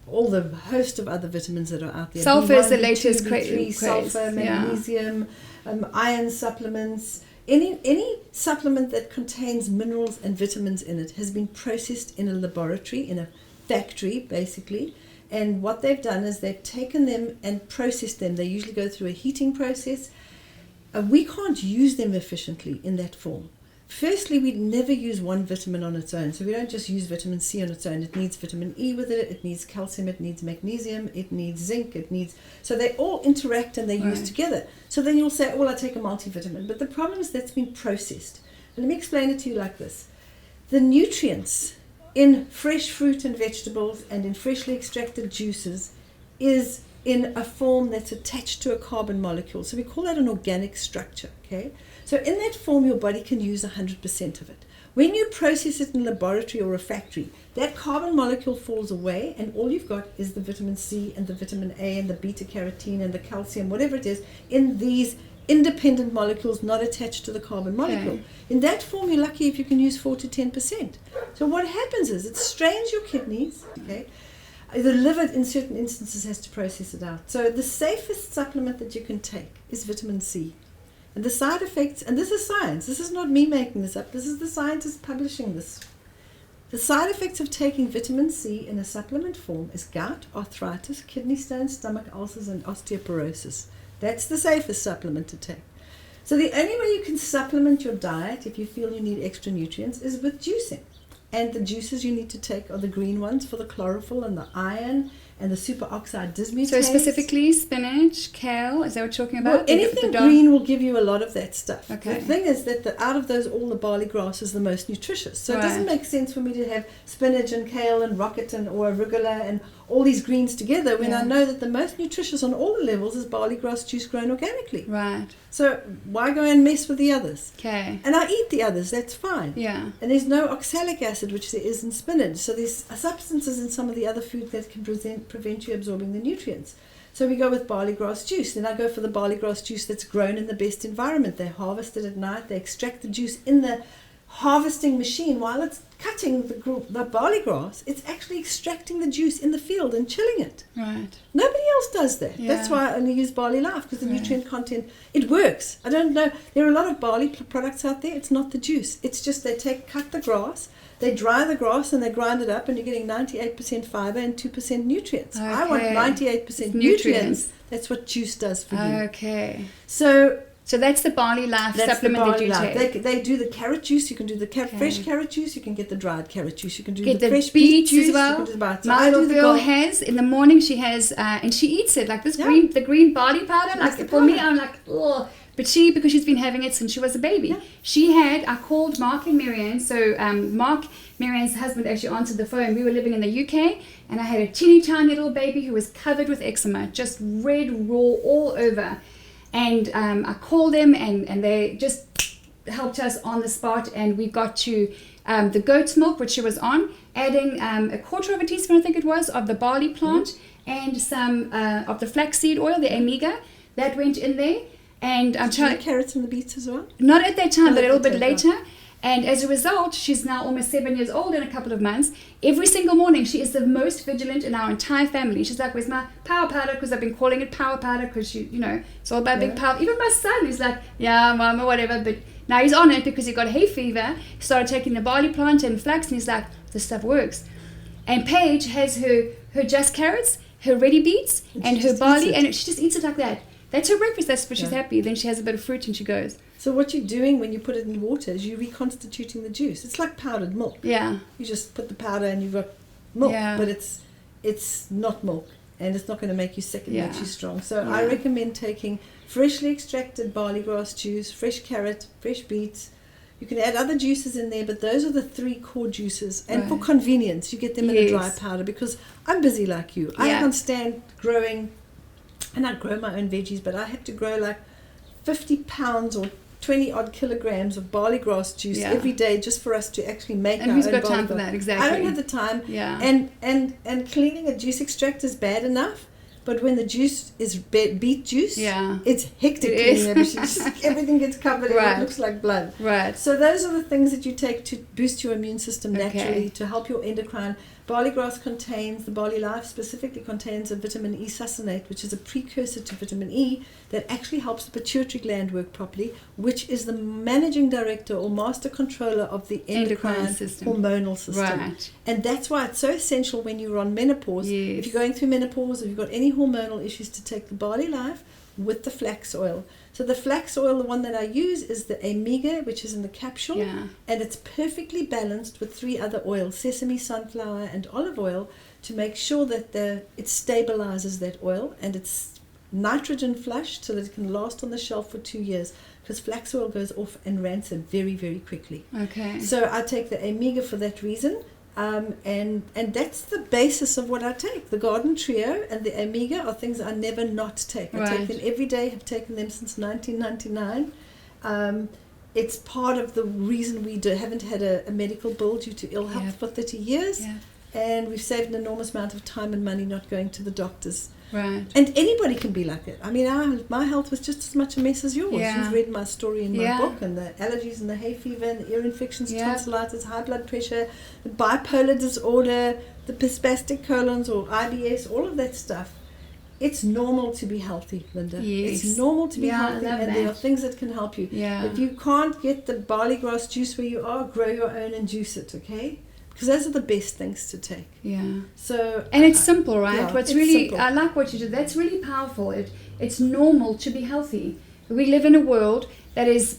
Speaker 2: all the host of other vitamins that are out there.
Speaker 1: Sulfur is the
Speaker 2: B1,
Speaker 1: latest
Speaker 2: B2,
Speaker 1: craze.
Speaker 2: B3, sulfur, magnesium, iron supplements. Any supplement that contains minerals and vitamins in it has been processed in a laboratory, in a factory, basically. And what they've done is they've taken them and processed them. They usually go through a heating process. We can't use them efficiently in that form. Firstly, we never use one vitamin on its own. So we don't just use vitamin C on its own. It needs vitamin E with it. It needs calcium. It needs magnesium. It needs zinc. So they all interact and they use together. So then you'll say, well, I take a multivitamin. But the problem is that's been processed. And let me explain it to you like this. The nutrients in fresh fruit and vegetables and in freshly extracted juices is in a form that's attached to a carbon molecule. So we call that an organic structure, okay? So in that form, your body can use 100% of it. When you process it in a laboratory or a factory, that carbon molecule falls away and all you've got is the vitamin C and the vitamin A and the beta carotene and the calcium, whatever it is, in these independent molecules not attached to the carbon molecule.
Speaker 1: Okay.
Speaker 2: In that form, you're lucky if you can use 4 to 10%. So what happens is it strains your kidneys, okay? The liver in certain instances has to process it out. So the safest supplement that you can take is vitamin C. And the side effects, and this is science, this is not me making this up, this is the scientists publishing this. The side effects of taking vitamin C in a supplement form is gout, arthritis, kidney stones, stomach ulcers, and osteoporosis. That's the safest supplement to take. So the only way you can supplement your diet if you feel you need extra nutrients is with juicing. And the juices you need to take are the green ones for the chlorophyll and the iron and the superoxide dismutase.
Speaker 1: So specifically spinach, kale, is that what you're talking about?
Speaker 2: Well, anything green will give you a lot of that stuff.
Speaker 1: Okay.
Speaker 2: The thing is that out of those, all the barley grass is the most nutritious. So it doesn't make sense for me to have spinach and kale and rocket or arugula and all these greens together when I know that the most nutritious on all the levels is barley grass juice grown organically.
Speaker 1: Right.
Speaker 2: So why go and mess with the others?
Speaker 1: Okay.
Speaker 2: And I eat the others, that's fine.
Speaker 1: Yeah.
Speaker 2: And there's no oxalic acid, which there is in spinach. So there's substances in some of the other food that can prevent you absorbing the nutrients. So we go with barley grass juice. Then I go for the barley grass juice that's grown in the best environment. They harvest it at night. They extract the juice in the harvesting machine while it's cutting the barley grass. It's actually extracting the juice in the field and chilling it.
Speaker 1: Right.
Speaker 2: Nobody else does that.
Speaker 1: Yeah.
Speaker 2: That's why I only use barley life, because the nutrient content, it works. I don't know, there are a lot of barley products out there. It's not the juice. It's just cut the grass, they dry the grass and they grind it up and you're getting 98% fiber and 2% nutrients. Okay. I want 98% nutrients. That's what juice does for you.
Speaker 1: Okay.
Speaker 2: So
Speaker 1: that's the barley life supplement that you take.
Speaker 2: They do the carrot juice. You can do the fresh carrot juice. You can get the dried carrot juice. You can do
Speaker 1: the
Speaker 2: fresh
Speaker 1: beet
Speaker 2: juice
Speaker 1: as well. My little girl has, in the morning she has, and she eats it, like this the green barley powder. Like for me, I'm like, oh. But because she's been having it since she was a baby. Yeah. I called Mark and Marianne. So Mark, Marianne's husband, actually answered the phone. We were living in the UK, and I had a teeny tiny little baby who was covered with eczema, just red, raw, all over. And I called them and they just helped us on the spot, and we got to the goat's milk, which she was on, adding a quarter of a teaspoon, I think it was, of the barley plant and some of the flaxseed oil, the omega, that went in there. And I'm trying
Speaker 2: the carrots and the beets as well?
Speaker 1: Not at that time, but a little bit later. And as a result, she's now almost 7 years old in a couple of months. Every single morning, she is the most vigilant in our entire family. She's like, where's my power powder? Because I've been calling it power powder because it's all about big power. Even my son, he's like, yeah, mama, whatever. But now he's on it because he got hay fever. He started taking the barley plant and flax, and he's like, this stuff works. And Paige has her just carrots, her ready beets and her
Speaker 2: just
Speaker 1: barley,
Speaker 2: eats it.
Speaker 1: and she just eats it like that. That's her breakfast. That's what she's
Speaker 2: Yeah.
Speaker 1: happy. Then she has a bit of fruit and she goes.
Speaker 2: So what you're doing when you put it in water is you're reconstituting the juice. It's like powdered milk.
Speaker 1: Yeah.
Speaker 2: You just put the powder and you've got milk,
Speaker 1: Yeah.
Speaker 2: but it's not milk, and it's not going to make you sick and
Speaker 1: Yeah.
Speaker 2: makes you strong. So
Speaker 1: Yeah.
Speaker 2: I recommend taking freshly extracted barley grass juice, fresh carrot, fresh beets. You can add other juices in there, but those are the 3 core juices. And for
Speaker 1: Right.
Speaker 2: convenience, you get them in a dry
Speaker 1: Yes.
Speaker 2: powder, because I'm busy like you. I
Speaker 1: Yeah.
Speaker 2: can't stand growing, and I grow my own veggies, but I have to grow like 50 pounds or 20 odd kilograms of barley grass juice
Speaker 1: Yeah.
Speaker 2: every day just for us to actually make
Speaker 1: And
Speaker 2: our
Speaker 1: who's
Speaker 2: own
Speaker 1: got
Speaker 2: barley
Speaker 1: time for
Speaker 2: grass.
Speaker 1: that? Exactly.
Speaker 2: I don't have the time.
Speaker 1: Yeah.
Speaker 2: And cleaning a juice extractor is bad enough, but when the juice is beet juice,
Speaker 1: Yeah.
Speaker 2: it's hectic.
Speaker 1: It is.
Speaker 2: cleaning it. Just, everything gets covered in
Speaker 1: Right.
Speaker 2: what looks like blood.
Speaker 1: Right.
Speaker 2: So those are the things that you take to boost your immune system naturally,
Speaker 1: Okay.
Speaker 2: to help your endocrine. Barley grass contains, the barley life specifically contains a vitamin E succinate, which is a precursor to vitamin E that actually helps the pituitary gland work properly, which is the managing director or master controller of the endocrine
Speaker 1: system.
Speaker 2: hormonal system.
Speaker 1: Right.
Speaker 2: And that's why it's so essential when you're on menopause.
Speaker 1: Yes.
Speaker 2: If you're going through menopause, if you've got any hormonal issues, to take the barley life with the flax oil. So the flax oil, the one that I use, is the Omega, which is in the capsule,
Speaker 1: Yeah.
Speaker 2: and it's perfectly balanced with 3 other oils, sesame, sunflower, and olive oil, to make sure that it stabilizes that oil, and it's nitrogen flushed so that it can last on the shelf for 2 years, because flax oil goes off and rancid very, very quickly.
Speaker 1: Okay.
Speaker 2: So I take the Omega for that reason, and that's the basis of what I take. The Garden Trio and the Omega are things I never not take. I take
Speaker 1: Right.
Speaker 2: them every day, have taken them since 1999. It's part of the reason we haven't had a medical bill due to ill health
Speaker 1: Yeah.
Speaker 2: for 30 years,
Speaker 1: Yeah.
Speaker 2: and we've saved an enormous amount of time and money not going to the doctors.
Speaker 1: Right.
Speaker 2: And anybody can be like it. I mean, my health was just as much a mess as yours.
Speaker 1: Yeah.
Speaker 2: You've read my story in my
Speaker 1: Yeah.
Speaker 2: book, and the allergies and the hay fever and the ear infections,
Speaker 1: Yeah.
Speaker 2: tonsillitis, high blood pressure, the bipolar disorder, the spastic colons or IBS, all of that stuff. It's normal to be healthy, Linda.
Speaker 1: Yes.
Speaker 2: It's normal to be
Speaker 1: Yeah, I
Speaker 2: healthy,
Speaker 1: love
Speaker 2: and there
Speaker 1: that.
Speaker 2: are things that can help you.
Speaker 1: Yeah.
Speaker 2: If you can't get the barley grass juice where you are, grow your own and juice it, okay? Because those are the best things to take.
Speaker 1: Yeah.
Speaker 2: So,
Speaker 1: And it's simple, right?
Speaker 2: Yeah,
Speaker 1: What's
Speaker 2: it's
Speaker 1: really,
Speaker 2: simple.
Speaker 1: I like what you did. That's really powerful. It's normal to be healthy. We live in a world that is,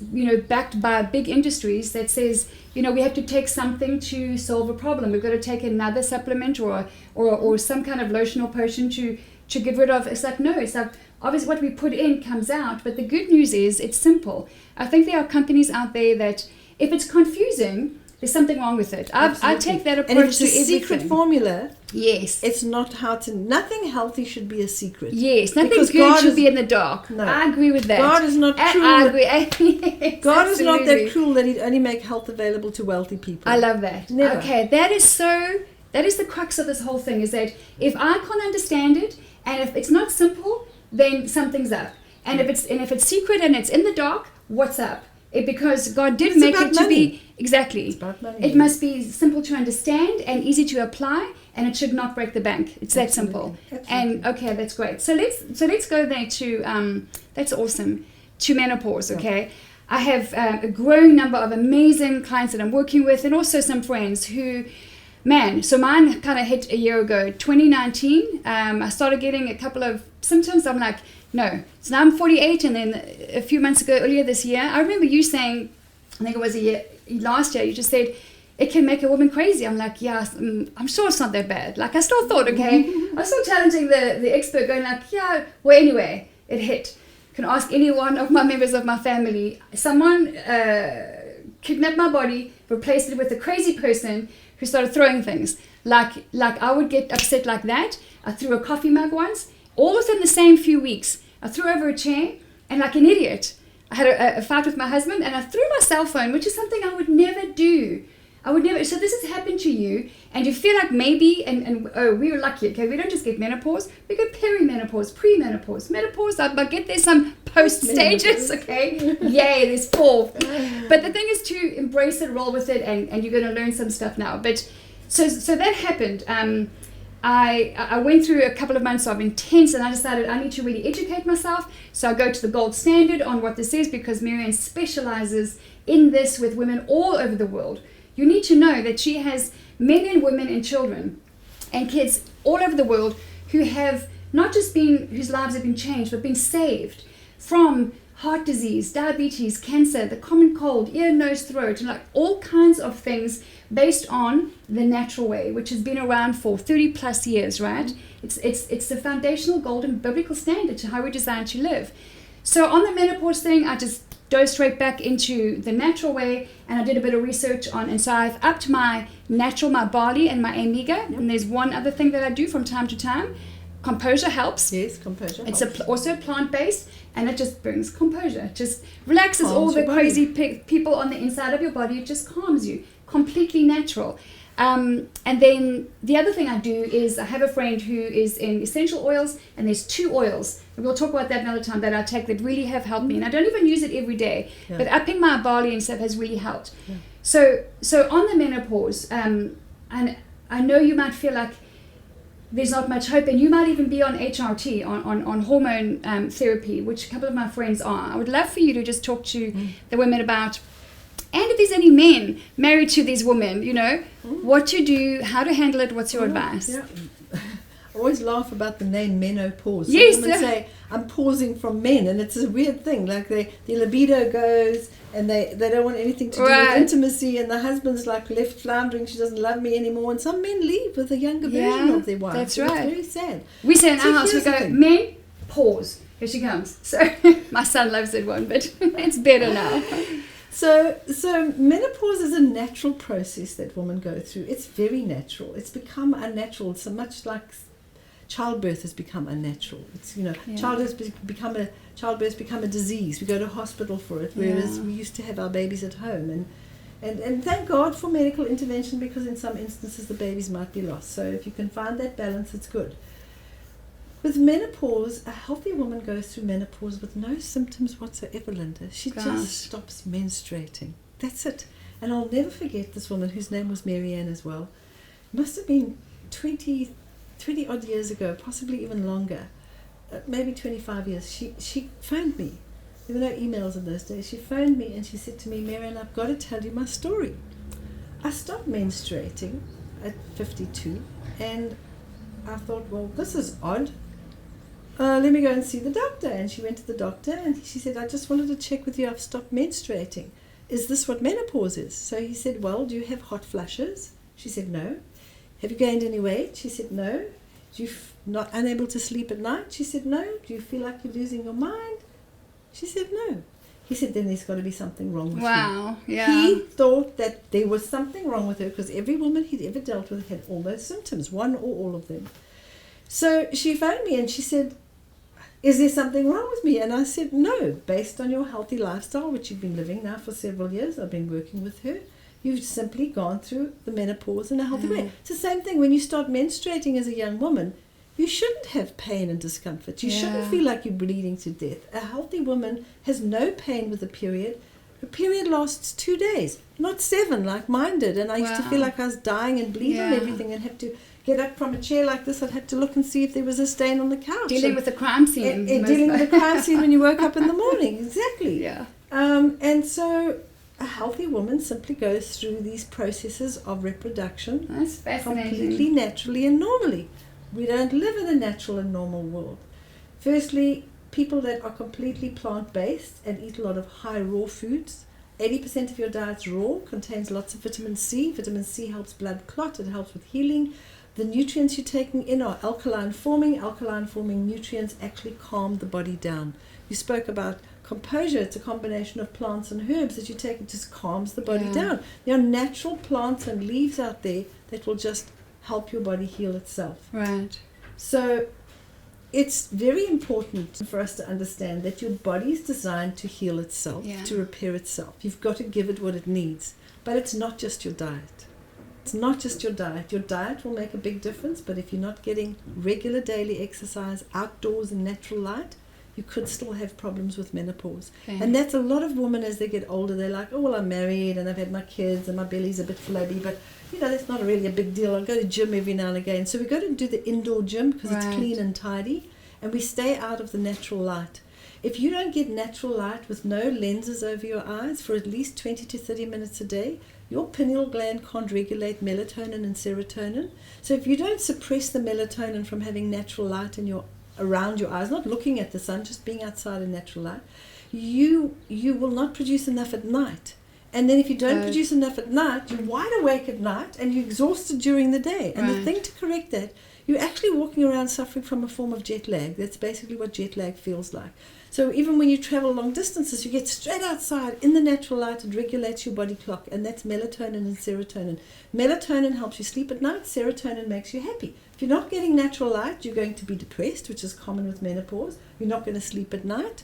Speaker 1: backed by big industries that says, we have to take something to solve a problem. We've got to take another supplement or some kind of lotion or potion to get rid of. It's like, no, it's like, obviously what we put in comes out. But the good news is it's simple. I think there are companies out there that if it's confusing, there's something wrong with it. I
Speaker 2: Absolutely.
Speaker 1: take that approach
Speaker 2: and if it's
Speaker 1: to
Speaker 2: a
Speaker 1: everything.
Speaker 2: secret formula,
Speaker 1: Yes.
Speaker 2: it's not nothing healthy should be a secret.
Speaker 1: Yes, nothing
Speaker 2: Because
Speaker 1: good
Speaker 2: God
Speaker 1: should
Speaker 2: is-
Speaker 1: be in the dark.
Speaker 2: No.
Speaker 1: I agree with that.
Speaker 2: God is not
Speaker 1: And
Speaker 2: cruel.
Speaker 1: I agree. Yes,
Speaker 2: God is not
Speaker 1: absolutely.
Speaker 2: that cruel that he'd only make health available to wealthy people.
Speaker 1: I love that.
Speaker 2: Never.
Speaker 1: Okay, that is the crux of this whole thing, is that if I can't understand it, and if it's not simple, then something's up. And if it's secret and it's in the dark, what's up? Because God did
Speaker 2: It's
Speaker 1: make
Speaker 2: about
Speaker 1: it to
Speaker 2: money.
Speaker 1: be exactly.
Speaker 2: It's about money.
Speaker 1: It must be simple to understand and easy to apply, and it should not break the bank. It's that
Speaker 2: Absolutely.
Speaker 1: simple.
Speaker 2: Absolutely.
Speaker 1: And okay, that's great. So let's go there to that's awesome, to menopause. Okay, I have a growing number of amazing clients that I'm working with, and also some friends who. Man, so mine kind of hit a year ago, 2019. I started getting a couple of symptoms. I'm like, no. So now I'm 48, and then a few months ago, earlier this year, I remember you saying, I think it was last year, you just said, it can make a woman crazy. I'm like, yeah, I'm sure it's not that bad. Like, I still thought, okay. I was still challenging the expert, going like, yeah, well, anyway, it hit. You can ask any one of my members of my family. Someone kidnapped my body, replaced it with a crazy person who started throwing things. Like I would get upset like that. I threw a coffee mug once. All within the same few weeks, I threw over a chair, and like an idiot, I had a fight with my husband, and I threw my cell phone, which is something I would never do. I would never. So this has happened to you, and you feel like maybe, and oh, we were lucky. Okay, we don't just get menopause, we get perimenopause, premenopause, menopause. I get there's some post stages. Okay, yay, there's 4. But the thing is to embrace it, roll with it, and you're going to learn some stuff now. But so that happened. I went through a couple of months of intense, and I decided I need to really educate myself. So I go to the gold standard on what this is, because Marianne specializes in this with women all over the world. You need to know that she has men and women and children and kids all over the world whose lives have been changed, but been saved from heart disease, diabetes, cancer, the common cold, ear, nose, throat, and like all kinds of things based on the natural way, which has been around for 30 plus years, right? It's the foundational golden biblical standard to how we're designed to live. So on the menopause thing, I just dove straight back into the natural way, and I did a bit of research on, and so I've upped my barley and my omega. Yep. And there's one other thing that I do from time to time. Composure helps.
Speaker 2: Yes, composure
Speaker 1: it's
Speaker 2: helps.
Speaker 1: Also plant-based, and it just brings composure. It just relaxes
Speaker 2: calms
Speaker 1: all the crazy people on the inside of your body. It just calms you. Completely natural. And then the other thing I do is I have a friend who is in essential oils, and there's 2 oils, and we'll talk about that another time, that I take that really have helped me. And I don't even use it every day, but upping my barley and stuff has really helped. Yeah. So on the menopause, and I know you might feel like there's not much hope, and you might even be on HRT, on hormone therapy, which a couple of my friends are. I would love for you to just talk to the women about, and if there's any men married to these women, what to do, how to handle it, what's your advice?
Speaker 2: Yeah. I always laugh about the name menopause.
Speaker 1: Yes.
Speaker 2: Women say, I'm pausing from men, and it's a weird thing. Like their libido goes, and they don't want anything to do with intimacy, and the husband's like left floundering, she doesn't love me anymore, and some men leave with a younger version of their wife.
Speaker 1: That's right.
Speaker 2: It's very sad.
Speaker 1: We say in our house, we go, men, pause. Here she comes. So my son loves that one, but it's better now.
Speaker 2: So menopause is a natural process that women go through. It's very natural. It's become unnatural. So much like childbirth has become unnatural. It's childbirth's become a disease. We go to hospital for it, whereas we used to have our babies at home. And thank God for medical intervention, because in some instances the babies might be lost. So if you can find that balance, it's good. With menopause, a healthy woman goes through menopause with no symptoms whatsoever, Linda. She just stops menstruating. That's it. And I'll never forget this woman, whose name was Mary Ann as well. It must have been 20 odd years ago, possibly even longer, maybe 25 years. She phoned me. There were no emails in those days. She phoned me and she said to me, Mary Ann, I've got to tell you my story. I stopped menstruating at 52, and I thought, well, this is odd. Let me go and see the doctor. And she went to the doctor, and she said, I just wanted to check with you, I've stopped menstruating. Is this what menopause is? So he said, well, do you have hot flushes? She said, no. Have you gained any weight? She said, no. Do you not unable to sleep at night? She said, no. Do you feel like you're losing your mind? She said, no. He said, then there's got to be something wrong with you.
Speaker 1: Wow, yeah.
Speaker 2: He thought that there was something wrong with her, because every woman he'd ever dealt with had all those symptoms, one or all of them. So she phoned me and she said, is there something wrong with me? And I said, no. Based on your healthy lifestyle, which you've been living now for several years, I've been working with her, you've simply gone through the menopause in a healthy way. It's the same thing when you start menstruating as a young woman. You shouldn't have pain and discomfort. You shouldn't feel like you're bleeding to death. A healthy woman has no pain with a period. A period lasts 2 days, not 7 like mine did. And I used to feel like I was dying and bleeding and everything, and have to get up from a chair like this. I'd have to look and see if there was a stain on the couch.
Speaker 1: Dealing with the crime scene.
Speaker 2: Dealing with the crime scene when you woke up in the morning. Exactly.
Speaker 1: Yeah.
Speaker 2: And so a healthy woman simply goes through these processes of reproduction.
Speaker 1: That's fascinating.
Speaker 2: Completely naturally and normally. We don't live in a natural and normal world. Firstly, people that are completely plant-based and eat a lot of high raw foods. 80% of your diet's raw, contains lots of vitamin C. Vitamin C helps blood clot. It helps with healing. The nutrients you're taking in are alkaline forming. Alkaline forming nutrients actually calm the body down. You spoke about composure. It's a combination of plants and herbs that you take. It just calms the body down. There are natural plants and leaves out there that will just help your body heal itself.
Speaker 1: Right.
Speaker 2: So it's very important for us to understand that your body is designed to heal itself, to repair itself. You've got to give it what it needs. But it's not just your diet. It's not just your diet. Your diet will make a big difference, but if you're not getting regular daily exercise outdoors in natural light, you could still have problems with menopause. Okay. And that's a lot of women as they get older. They're like, oh, well, I'm married and I've had my kids and my belly's a bit flabby, but that's not really a big deal. I go to gym every now and again. So we go to do the indoor gym because it's clean and tidy, and we stay out of the natural light. If you don't get natural light with no lenses over your eyes for at least 20 to 30 minutes a day, your pineal gland can't regulate melatonin and serotonin. So if you don't suppress the melatonin from having natural light around your eyes, not looking at the sun, just being outside in natural light, you will not produce enough at night. And then if you don't produce enough at night, you're wide awake at night and you're exhausted during the day. And the thing to correct that, you're actually walking around suffering from a form of jet lag. That's basically what jet lag feels like. So even when you travel long distances, you get straight outside in the natural light. It regulates your body clock, and that's melatonin and serotonin. Melatonin helps you sleep at night. Serotonin makes you happy. If you're not getting natural light, you're going to be depressed, which is common with menopause. You're not going to sleep at night.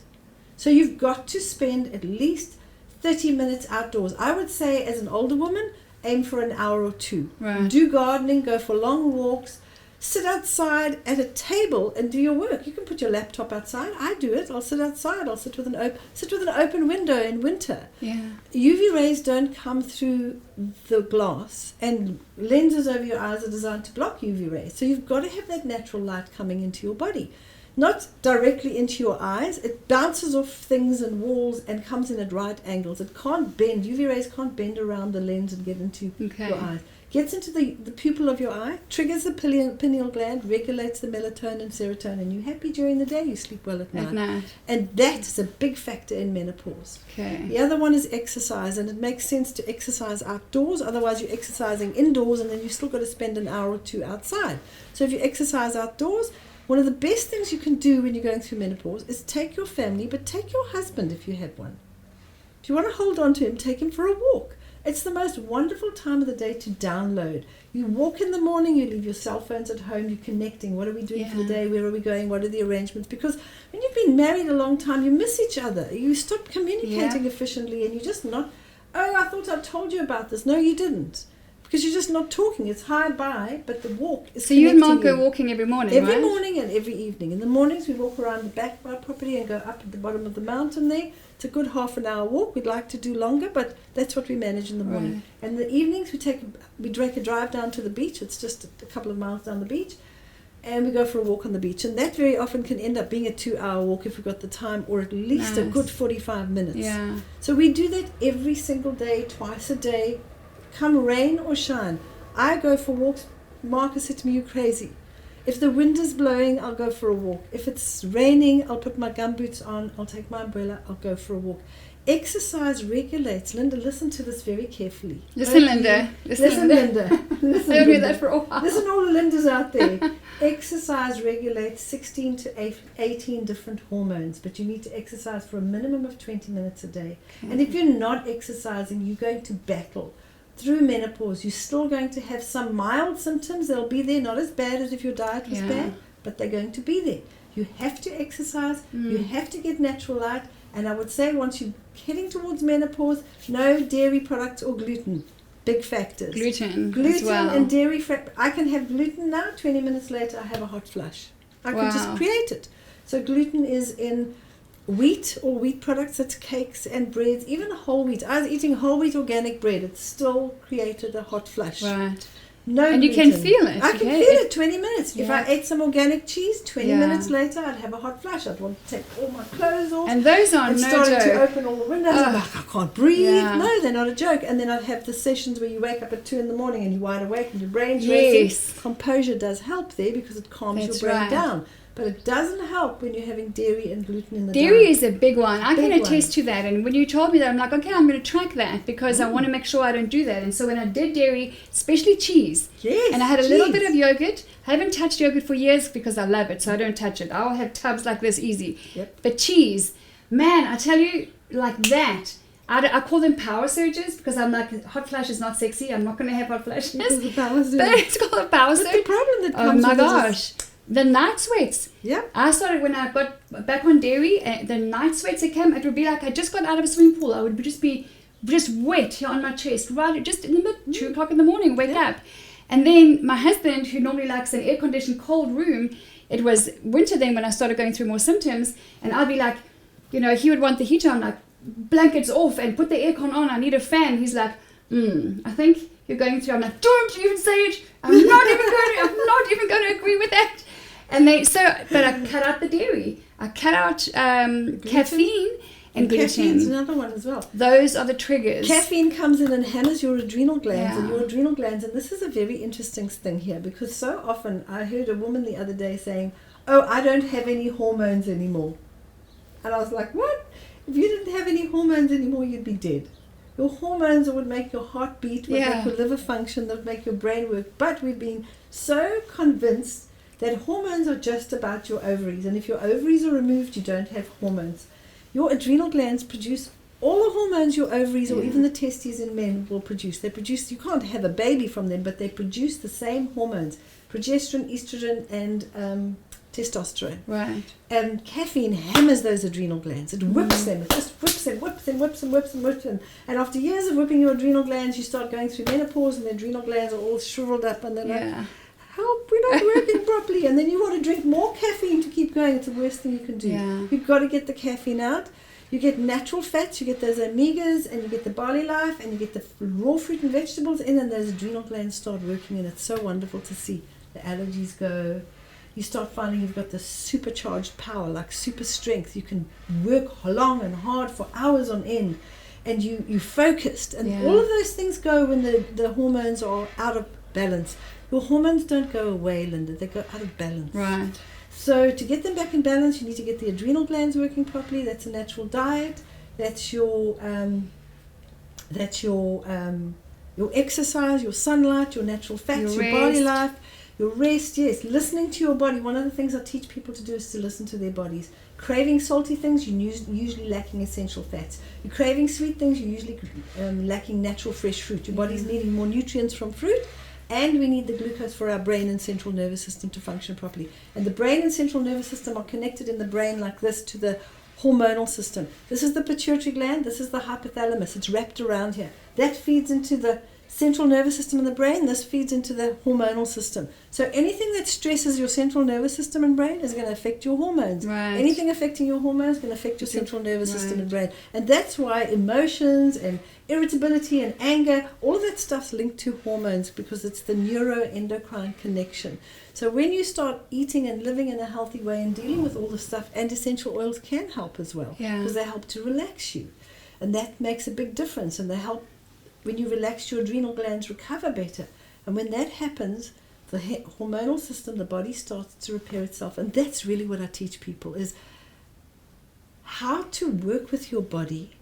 Speaker 2: So you've got to spend at least 30 minutes outdoors. I would say as an older woman, aim for an hour or two.
Speaker 1: Right.
Speaker 2: Do gardening, go for long walks, sit outside at a table and do your work. You can put your laptop outside. I do it. I'll sit outside. I'll sit with an open window in winter.
Speaker 1: Yeah.
Speaker 2: UV rays don't come through the glass, and lenses over your eyes are designed to block UV rays. So you've got to have that natural light coming into your body. Not directly into your eyes. It bounces off things and walls and comes in at right angles. It can't bend. UV rays can't bend around the lens and get into your eyes. Gets into the pupil of your eye, triggers the pineal gland, regulates the melatonin, serotonin. You're happy during the day, you sleep well at night. And that is a big factor in menopause.
Speaker 1: Okay.
Speaker 2: The other one is exercise, and it makes sense to exercise outdoors. Otherwise, you're exercising indoors, and then you've still got to spend an hour or two outside. So if you exercise outdoors, one of the best things you can do when you're going through menopause is take your family, but take your husband if you have one. If you want to hold on to him, take him for a walk. It's the most wonderful time of the day to download. You walk in the morning, you leave your cell phones at home, you're connecting. What are we doing for the day? Where are we going? What are the arrangements? Because when you've been married a long time, you miss each other. You stop communicating efficiently, and you're just not, I thought I told you about this. No, you didn't. Because you're just not talking. It's hi-bye, but the walk is.
Speaker 1: So you and Mark go walking every morning,
Speaker 2: every morning and every evening. In the mornings, we walk around the back of our property and go up at the bottom of the mountain there. It's a good half an hour walk. We'd like to do longer, but that's what we manage in the morning.
Speaker 1: Right.
Speaker 2: And in the evenings, we take a drive down to the beach. It's just a couple of miles down the beach. And we go for a walk on the beach. And that very often can end up being a 2-hour walk if we've got the time, or at least a good 45 minutes.
Speaker 1: Yeah.
Speaker 2: So we do that every single day, twice a day. Come rain or shine, I go for walks. Marcus said to me, "You crazy." If the wind is blowing, I'll go for a walk. If it's raining, I'll put my gumboots on, I'll take my umbrella, I'll go for a walk. Exercise regulates. Linda, listen to this very carefully.
Speaker 1: Listen, Linda.
Speaker 2: Listen, Linda. Listen,
Speaker 1: I heard
Speaker 2: Linda.
Speaker 1: that for a while.
Speaker 2: Listen, all the Lindas out there. Exercise regulates 16 to 18 different hormones, but you need to exercise for a minimum of 20 minutes a day. Okay. And if you're not exercising, you're going to battle through menopause. You're still going to have some mild symptoms. They'll be there, not as bad as if your diet was bad, but they're going to be there. You have to exercise. You have to get natural light. And I would say once you're heading towards menopause, no dairy products or gluten. Big factors.
Speaker 1: Gluten
Speaker 2: as
Speaker 1: well.
Speaker 2: And dairy. I can have gluten now. 20 minutes later, I have a hot flush. I can just create it. So gluten is in wheat or wheat products. That's cakes and breads, even whole wheat. I was eating whole wheat organic bread. It still created a hot flush.
Speaker 1: Right.
Speaker 2: No
Speaker 1: and
Speaker 2: gluten.
Speaker 1: You can feel it.
Speaker 2: I can feel it 20 minutes.
Speaker 1: Yeah.
Speaker 2: If I ate some organic cheese, 20 minutes later, I'd have a hot flush. I'd want to take all my clothes off.
Speaker 1: And those are no joke.
Speaker 2: Started to open all the windows. I'm like, I can't breathe. Yeah. No, they're not a joke. And then I'd have the sessions where you wake up at 2 a.m. and you're wide awake and your brain's racing. Composure does help there because it calms your brain down. But it doesn't help when you're having dairy and gluten in the diet.
Speaker 1: Dairy is a big one. I can attest to that. And when you told me that, I'm like, okay, I'm going to track that because I want to make sure I don't do that. And so when I did dairy, especially cheese, and I had a little bit of yogurt. I haven't touched yogurt for years because I love it, so I don't touch it. I'll have tubs like this easy.
Speaker 2: Yep.
Speaker 1: But cheese, man, I tell you, like that. I call them power surges because I'm like, hot flash is not sexy. I'm not going to have hot flashes.
Speaker 2: It's a power surge.
Speaker 1: But it's called a power surge.
Speaker 2: The problem that comes
Speaker 1: oh my
Speaker 2: with
Speaker 1: gosh. The night sweats.
Speaker 2: Yeah.
Speaker 1: I started when I got back on dairy. The night sweats that came, it would be like I just got out of a swimming pool. I would just be wet here on my chest, right? Just in the 2 o'clock in the morning, wake up. And then my husband, who normally likes an air-conditioned cold room, it was winter then when I started going through more symptoms, and I'd be like, he would want the heater. I'm like, blankets off and put the aircon on. I need a fan. He's like, I think you're going through. I'm like, don't even say it. I'm not even going to agree with that. And but I cut out the dairy. I cut out caffeine and
Speaker 2: caffeine's
Speaker 1: gluten.
Speaker 2: another one as well.
Speaker 1: Those are the triggers.
Speaker 2: Caffeine comes in and hammers your adrenal glands,
Speaker 1: Yeah.
Speaker 2: and your adrenal glands, and this is a very interesting thing here, because so often I heard a woman the other day saying, "Oh, I don't have any hormones anymore." And I was like, "What? If you didn't have any hormones anymore, you'd be dead. Your hormones would make your heart beat, would make your liver function, that would make your brain work." But we've been so convinced that hormones are just about your ovaries, and if your ovaries are removed, you don't have hormones. Your adrenal glands produce all the hormones your ovaries or even the testes in men will produce. They produce, you can't have a baby from them, but they produce the same hormones: progesterone, estrogen, and testosterone.
Speaker 1: Right.
Speaker 2: And caffeine hammers those adrenal glands. It whips them. It just whips them. And after years of whipping your adrenal glands, you start going through menopause, and the adrenal glands are all shriveled up, and they're like, "Help, we're not working properly." And then you want to drink more caffeine to keep going. It's the worst thing you can do.
Speaker 1: Yeah.
Speaker 2: You've got to get the caffeine out. You get natural fats, you get those omegas, and you get the barley life, and you get the raw fruit and vegetables in, and those adrenal glands start working, and it's so wonderful to see. The allergies go. You start finding you've got this supercharged power, like super strength. You can work long and hard for hours on end, and you're focused. And all of those things go when the hormones are out of balance. Your hormones don't go away, Linda. They go out of balance.
Speaker 1: Right.
Speaker 2: So to get them back in balance, you need to get the adrenal glands working properly. That's a natural diet. That's your exercise, your sunlight, your natural fats, your body life, your rest. Yes, listening to your body. One of the things I teach people to do is to listen to their bodies. Craving salty things, you're usually lacking essential fats. You're craving sweet things, you're usually lacking natural fresh fruit. Your body's needing more nutrients from fruit. And we need the glucose for our brain and central nervous system to function properly. And the brain and central nervous system are connected in the brain like this to the hormonal system. This is the pituitary gland. This is the hypothalamus. It's wrapped around here. That feeds into the central nervous system in the brain. This feeds into the hormonal system. So anything that stresses your central nervous system and brain is going to affect your hormones.
Speaker 1: Right.
Speaker 2: Anything affecting your hormones is going to affect your central nervous system and brain. And that's why emotions and irritability and anger, all of that stuff's linked to hormones, because it's the neuroendocrine connection. So when you start eating and living in a healthy way and dealing with all this stuff, and essential oils can help as well, because they help to relax you. And that makes a big difference, and they help. When you relax, your adrenal glands recover better. And when that happens, the hormonal system, the body starts to repair itself. And that's really what I teach people, is how to work with your body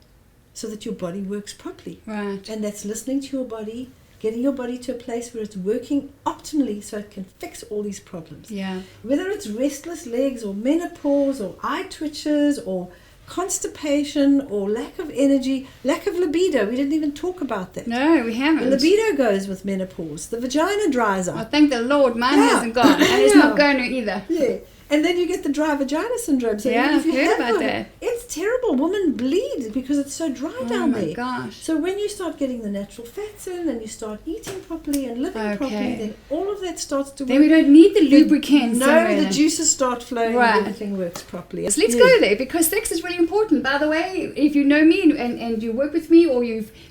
Speaker 2: so that your body works properly.
Speaker 1: Right.
Speaker 2: And that's listening to your body, getting your body to a place where it's working optimally so it can fix all these problems.
Speaker 1: Yeah.
Speaker 2: Whether it's restless legs or menopause or eye twitches or constipation or lack of energy, lack of libido. We didn't even talk about that.
Speaker 1: No, we haven't.
Speaker 2: The libido goes with menopause. The vagina dries up.
Speaker 1: Oh, thank the Lord, mine hasn't gone, and it's not going to either.
Speaker 2: Yeah. And then you get the dry vagina syndrome. So
Speaker 1: Yeah,
Speaker 2: if you
Speaker 1: I've heard
Speaker 2: have
Speaker 1: about that.
Speaker 2: It's terrible. Women bleed because it's so dry down there.
Speaker 1: Oh my gosh.
Speaker 2: So when you start getting the natural fats in and you start eating properly and living properly, then all of that starts to work.
Speaker 1: Then we don't need the lubricants.
Speaker 2: No, the juices start flowing and everything works properly.
Speaker 1: So let's go there, because sex is really important. By the way, if you know me and you work with me, or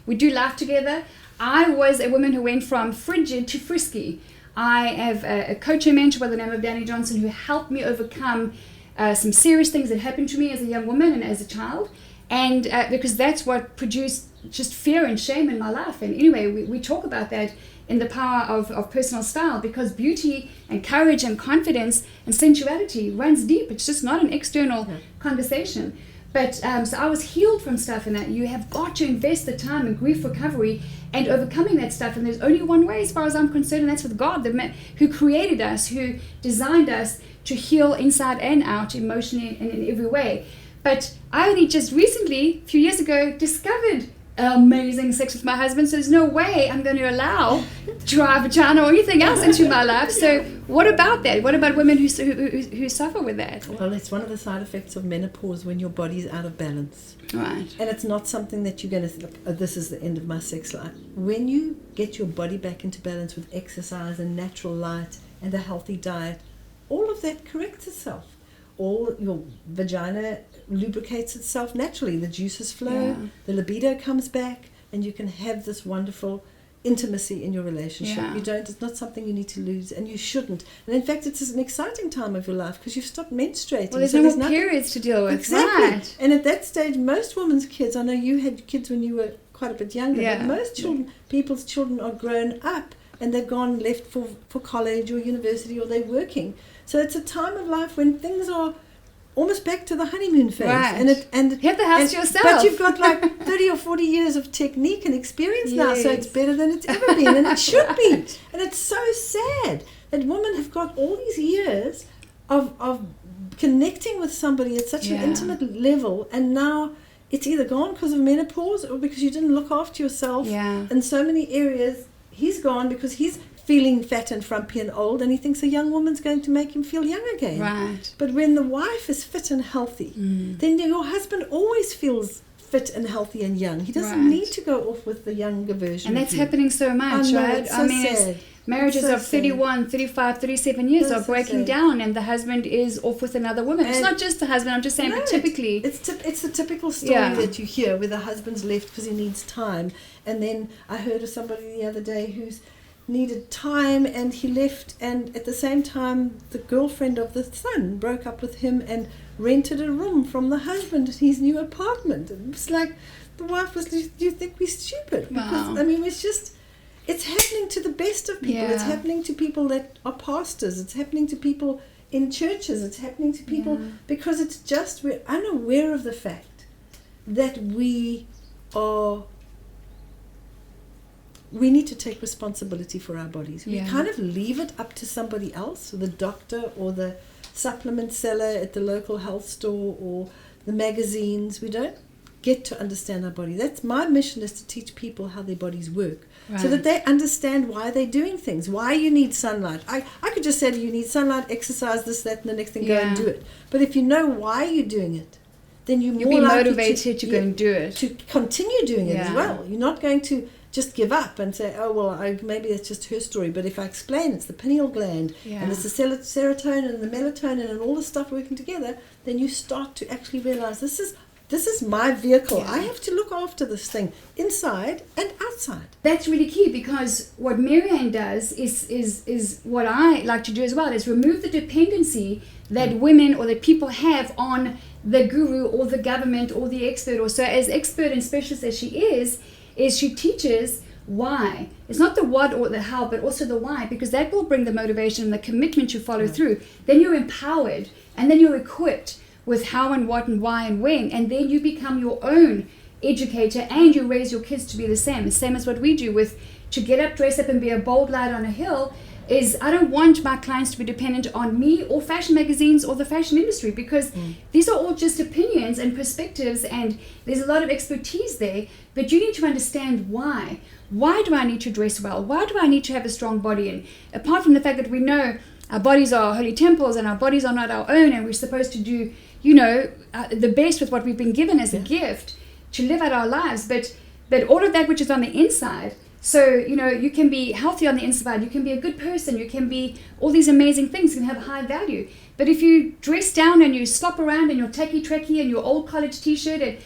Speaker 1: we do life together, I was a woman who went from frigid to frisky. I have a coach and mentor by the name of Danny Johnson, who helped me overcome some serious things that happened to me as a young woman and as a child, and because that's what produced just fear and shame in my life. And anyway, we talk about that in the power of personal style, because beauty and courage and confidence and sensuality runs deep. It's just not an external conversation. But so I was healed from stuff in that. You have got to invest the time in grief recovery and overcoming that stuff. And there's only one way, as far as I'm concerned, and that's with God, the man who created us, who designed us to heal inside and out, emotionally and in every way. But I only just recently, a few years ago, discovered amazing sex with my husband. So there's no way I'm going to allow dry vagina or anything else into my life. So what about that? What about women who suffer with that?
Speaker 2: Well, it's one of the side effects of menopause, when your body's out of balance.
Speaker 1: Right.
Speaker 2: And it's not something that you're going to think, oh, this is the end of my sex life. When you get your body back into balance with exercise and natural light and a healthy diet, all of that corrects itself. All your vagina lubricates itself naturally. The juices flow, the libido comes back, and you can have this wonderful intimacy in your relationship.
Speaker 1: Yeah.
Speaker 2: You don't. It's not something you need to lose, and you shouldn't. And in fact, it's an exciting time of your life because you've stopped menstruating.
Speaker 1: Well, there's
Speaker 2: so
Speaker 1: no more
Speaker 2: nothing,
Speaker 1: periods to deal with.
Speaker 2: exactly.
Speaker 1: Right.
Speaker 2: And at that stage, most women's kids. I know you had kids when you were quite a bit younger,
Speaker 1: Yeah.
Speaker 2: but most people's children are grown up and they've gone left for college or university, or they're working. So it's a time of life when things are almost back to the honeymoon phase.
Speaker 1: Right.
Speaker 2: And
Speaker 1: You have the house to yourself.
Speaker 2: But you've got like 30 or 40 years of technique and experience now, so it's better than it's ever been, and it should be. And it's so sad that women have got all these years of connecting with somebody at such an intimate level, and now it's either gone because of menopause or because you didn't look after yourself in so many areas. He's gone because he's feeling fat and frumpy and old, and he thinks a young woman's going to make him feel young again.
Speaker 1: Right.
Speaker 2: But when the wife is fit and healthy, then your husband always feels fit and healthy and young. He doesn't need to go off with the younger version.
Speaker 1: And that's happening so much, right?
Speaker 2: It's so sad.
Speaker 1: Marriages
Speaker 2: So
Speaker 1: of 31, 35, 37 years are breaking down, and the husband is off with another woman. It's not just the husband, I'm just saying, but typically...
Speaker 2: It's the typical story that you hear where the husband's left because he needs time. And then I heard of somebody the other day who's needed time and he left, and at the same time the girlfriend of the son broke up with him and rented a room from the husband at his new apartment. And it was like the wife was, do you think we're stupid? Because I mean, it's happening to the best of people. It's happening to people that are pastors. It's happening to people in churches. It's happening to people because it's just, we're unaware of the fact that we need to take responsibility for our bodies. We kind of leave it up to somebody else, the doctor or the supplement seller at the local health store or the magazines. We don't get to understand our body. That's my mission, is to teach people how their bodies work, so that they understand why they're doing things, why you need sunlight. I could just say to you, need sunlight, exercise, this, that, and the next thing, go and do it. But if you know why you're doing it, then you'll
Speaker 1: be motivated to go and do it.
Speaker 2: To continue doing it as well. You're not going to just give up and say, oh, well, maybe it's just her story. But if I explain it's the pineal gland and it's the serotonin and the melatonin and all the stuff working together, then you start to actually realize this is my vehicle. I have to look after this thing inside and outside.
Speaker 1: That's really key, because what Marianne does is what I like to do as well, is remove the dependency that women or that people have on the guru or the government or the expert. Or so, as expert and specialist as she is she teaches why. It's not the what or the how, but also the why, because that will bring the motivation and the commitment to follow through. Then you're empowered, and then you're equipped with how and what and why and when, and then you become your own educator, and you raise your kids to be the same as what we do with to get up, dress up, and be a bold light on a hill. Is I don't want my clients to be dependent on me or fashion magazines or the fashion industry, because these are all just opinions and perspectives, and there's a lot of expertise there, but you need to understand why. Why do I need to dress well? Why do I need to have a strong body? And apart from the fact that we know our bodies are holy temples and our bodies are not our own, and we're supposed to do, the best with what we've been given as a gift to live out our lives, but all of that which is on the inside. So, you can be healthy on the inside, you can be a good person, you can be all these amazing things, you can have high value. But if you dress down and you slop around in your tacky-tracky and your old college t-shirt, and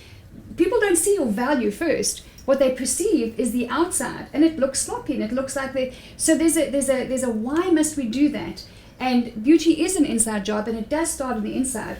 Speaker 1: people don't see your value first. What they perceive is the outside, and it looks sloppy, and it looks like so there's a why must we do that? And beauty is an inside job, and it does start on the inside.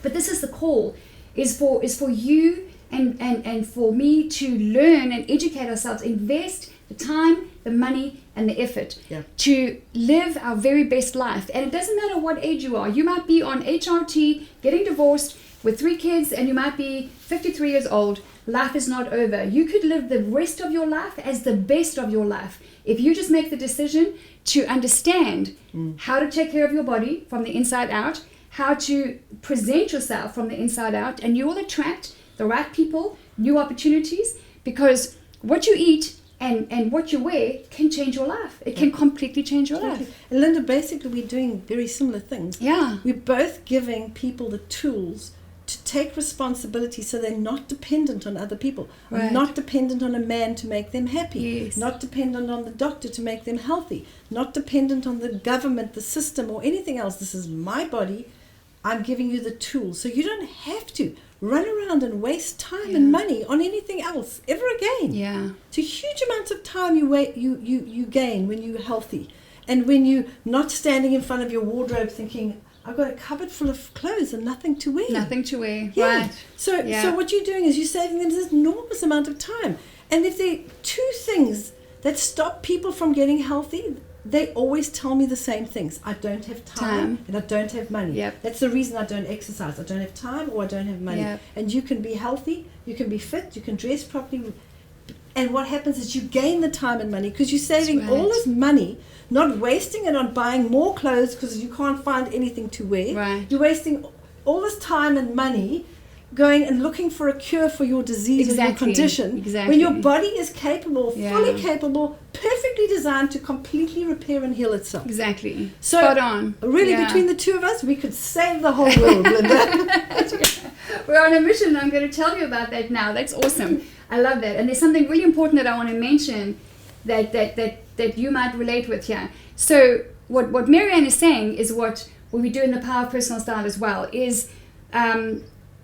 Speaker 1: But this is the call, is for you and for me to learn and educate ourselves, invest the time, the money, and the effort to live our very best life. And it doesn't matter what age you are. You might be on HRT, getting divorced with 3 kids, and you might be 53 years old. Life is not over. You could live the rest of your life as the best of your life if you just make the decision to understand how to take care of your body from the inside out, how to present yourself from the inside out, and you will attract the right people, new opportunities, because what you eat and what you wear can change your life. It can completely change your life.
Speaker 2: And Linda, basically we're doing very similar things.
Speaker 1: Yeah.
Speaker 2: We're both giving people the tools to take responsibility, so they're not dependent on other people, not dependent on a man to make them happy, not dependent on the doctor to make them healthy, not dependent on the government, the system, or anything else. This is my body. I'm giving you the tools so you don't have to run around and waste time and money on anything else ever again.
Speaker 1: Yeah.
Speaker 2: It's a huge amount of time you gain when you're healthy, and when you're not standing in front of your wardrobe thinking, I've got a cupboard full of clothes and nothing to wear.
Speaker 1: Nothing to wear.
Speaker 2: Yeah.
Speaker 1: Right.
Speaker 2: So what you're doing is you're saving them this enormous amount of time. And if there are two things that stop people from getting healthy, they always tell me the same things. I don't have time. And I don't have money.
Speaker 1: Yep.
Speaker 2: That's the reason I don't exercise. I don't have time, or I don't have money.
Speaker 1: Yep.
Speaker 2: And you can be healthy, you can be fit, you can dress properly. And what happens is you gain the time and money because you're saving all this money, not wasting it on buying more clothes because you can't find anything to wear.
Speaker 1: Right.
Speaker 2: You're wasting all this time and money going and looking for a cure for your disease or your condition when your body is capable, fully capable, perfectly designed to completely repair and heal itself.
Speaker 1: Exactly.
Speaker 2: So
Speaker 1: spot on.
Speaker 2: Really, between the two of us, we could save the whole world, Linda.
Speaker 1: We're on a mission, and I'm going to tell you about that now. That's awesome. I love that. And there's something really important that I want to mention that you might relate with here. So what Marianne is saying is what we do in the Power of Personal Style as well is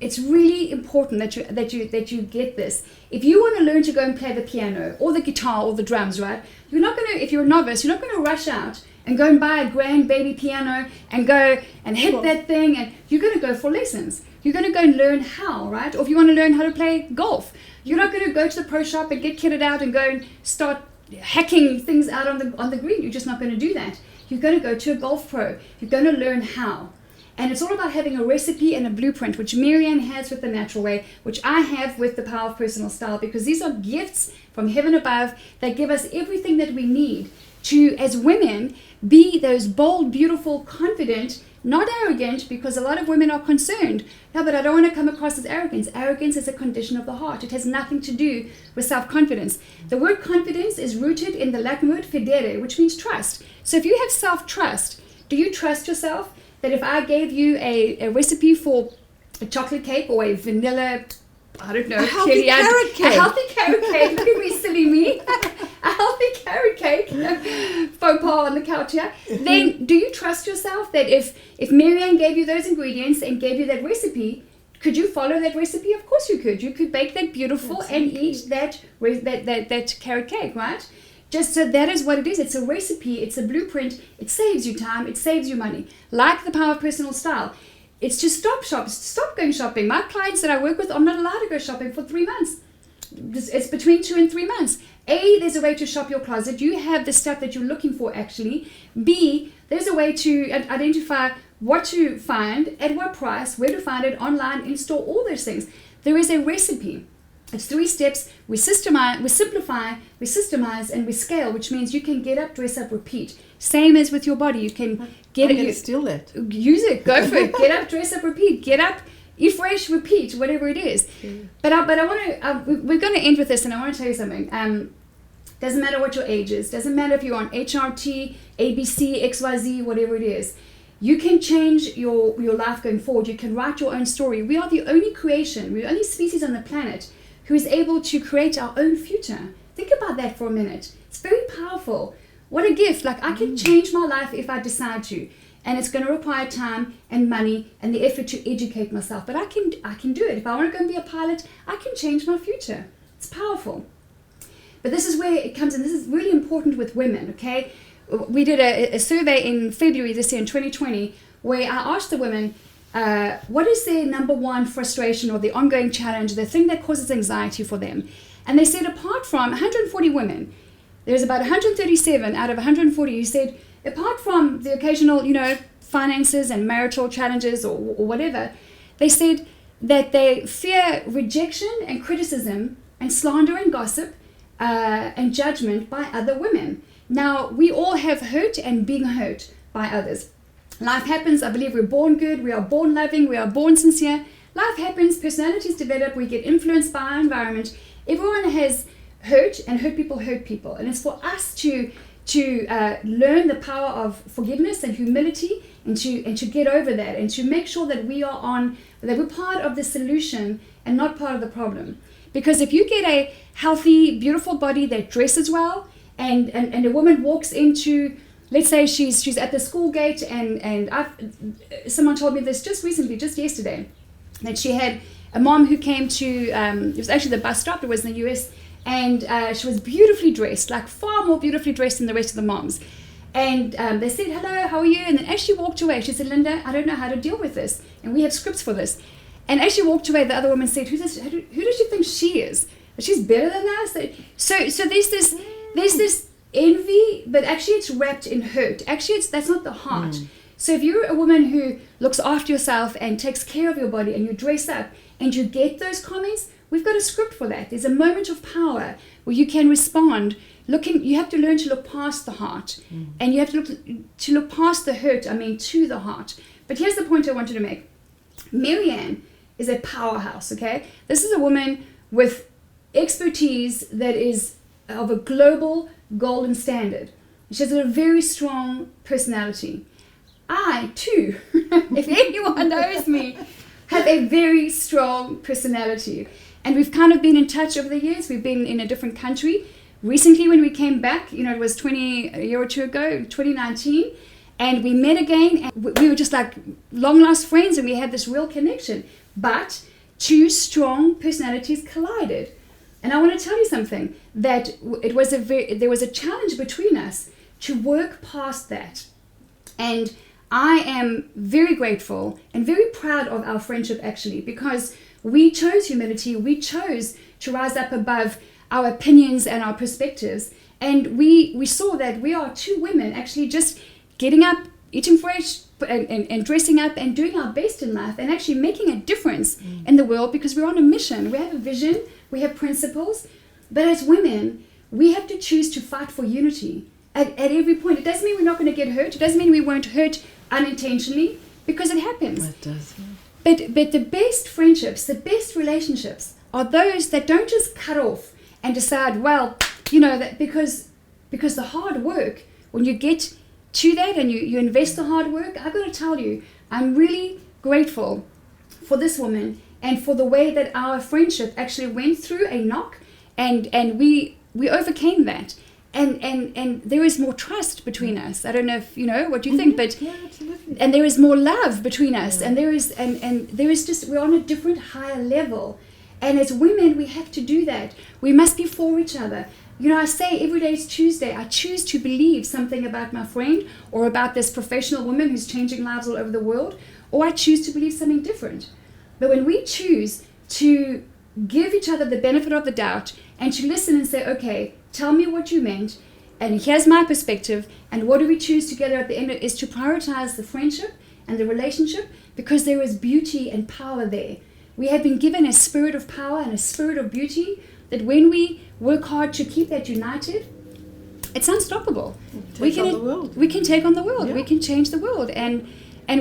Speaker 1: it's really important that you get this. If you want to learn to go and play the piano or the guitar or the drums, right? You're not going to, if you're a novice, you're not going to rush out and go and buy a grand baby piano and go and hit that thing, and you're going to go for lessons. You're going to go and learn how, right? Or if you want to learn how to play golf, you're not going to go to the pro shop and get kitted out and go and start hacking things out on the green. You're just not going to do that. You're going to go to a golf pro. You're going to learn how. And it's all about having a recipe and a blueprint, which Marianne has with the Natural Way, which I have with the Power of Personal Style, because these are gifts from heaven above that give us everything that we need to, as women, be those bold, beautiful, confident, not arrogant, because a lot of women are concerned. No, but I don't want to come across as arrogance. Arrogance is a condition of the heart. It has nothing to do with self-confidence. The word confidence is rooted in the Latin word fidere, which means trust. So if you have self-trust, do you trust yourself that if I gave you a recipe for a chocolate cake or a vanilla, I don't know,
Speaker 2: a healthy carrot cake.
Speaker 1: A healthy carrot cake. Look at me, silly me. A healthy carrot cake. Faux pas on the couch here. Then do you trust yourself that if Marianne gave you those ingredients and gave you that recipe, could you follow that recipe? Of course you could. You could bake that beautiful and eat that carrot cake, right? Just so that is what it is. It's a recipe. It's a blueprint. It saves you time. It saves you money. Like the Power of Personal Style. It's just stop going shopping. My clients that I work with are not allowed to go shopping for 3 months. It's between 2 and 3 months. A, there's a way to shop your closet. You have the stuff that you're looking for actually. B, there's a way to identify what to find, at what price, where to find it, online, in store, all those things. There is a recipe. It's 3 steps. We systemize, we simplify, we systemize, and we scale, which means you can get up, dress up, repeat. Same as with your body. You can get
Speaker 2: I'm going to steal that.
Speaker 1: Use it. Go for it. Get up, dress up, repeat. Get up, eat fresh, repeat, whatever it is. But I want to, we're going to end with this, and I want to tell you something. Doesn't matter what your age is. Doesn't matter if you're on HRT, ABC, XYZ, whatever it is. You can change your life going forward. You can write your own story. We are the only creation, we're the only species on the planet who is able to create our own future. Think about that for a minute. It's very powerful. What a gift. Like, I can change my life if I decide to. And it's going to require time and money and the effort to educate myself. But I can do it. If I want to go and be a pilot, I can change my future. It's powerful. But this is where it comes in. This is really important with women, okay? We did a survey in February this year, in 2020, where I asked the women, what is their number one frustration or the ongoing challenge, the thing that causes anxiety for them? And they said, apart from 140 women, there's about 137 out of 140 who said, apart from the occasional, finances and marital challenges or whatever, they said that they fear rejection and criticism and slander and gossip and judgment by other women. Now, we all have hurt and being hurt by others. Life happens. I believe we're born good. We are born loving. We are born sincere. Life happens. Personalities develop. We get influenced by our environment. Everyone has hurt, and hurt people hurt people. And it's for us to learn the power of forgiveness and humility, and to get over that, and to make sure that we're part of the solution and not part of the problem. Because if you get a healthy, beautiful body that dresses well, and a woman walks into let's say she's at the school gate, and someone told me this just recently, just yesterday, that she had a mom who came to, it was actually the bus stop, it was in the US, and she was beautifully dressed, like far more beautifully dressed than the rest of the moms. And they said, hello, how are you? And then as she walked away, she said, Linda, I don't know how to deal with this. And we have scripts for this. And as she walked away, the other woman said, who does she think she is? She's better than us? So there's this envy, but actually it's wrapped in hurt. Actually, that's not the heart. So if you're a woman who looks after yourself and takes care of your body and you dress up and you get those comments, we've got a script for that. There's a moment of power where you can respond. You have to learn to look past the heart, and you have to look past the hurt, to the heart. But here's the point I wanted to make. Marianne is a powerhouse, okay? This is a woman with expertise that is of a global golden standard. She has a very strong personality. I, too, if anyone knows me, have a very strong personality. And we've kind of been in touch over the years. We've been in a different country. Recently, when we came back, it was a year or two ago, 2019, and we met again, and we were just like long-lost friends, and we had this real connection. But two strong personalities collided. And I want to tell you something, that there was a challenge between us to work past that. And I am very grateful and very proud of our friendship, actually, because we chose humility. We chose to rise up above our opinions and our perspectives. And we saw that we are two women actually just getting up, eating fresh, and dressing up and doing our best in life and actually making a difference in the world, because we're on a mission. We have a vision, we have principles. But as women, we have to choose to fight for unity at every point. It doesn't mean we're not going to get hurt. It doesn't mean we won't hurt unintentionally, because it happens.
Speaker 2: It does.
Speaker 1: But the best friendships, the best relationships are those that don't just cut off and decide, well, that because the hard work, when you get to that and you invest the hard work, I've got to tell you, I'm really grateful for this woman and for the way that our friendship actually went through a knock, and we overcame that. And there is more trust between us. I don't know if you know what you think, but
Speaker 2: absolutely.
Speaker 1: And there is more love between us, and there is just, we're on a different higher level. And as women, we have to do that. We must be for each other. I say every day is Tuesday. I choose to believe something about my friend or about this professional woman who's changing lives all over the world, or I choose to believe something different. But when we choose to give each other the benefit of the doubt and to listen and say, okay, tell me what you meant, and here's my perspective, and what do we choose together at the end, is to prioritize the friendship and the relationship, because there is beauty and power there. We have been given a spirit of power and a spirit of beauty that when we work hard to keep that united, it's unstoppable. We can take on the world. Yeah. We can change the world. And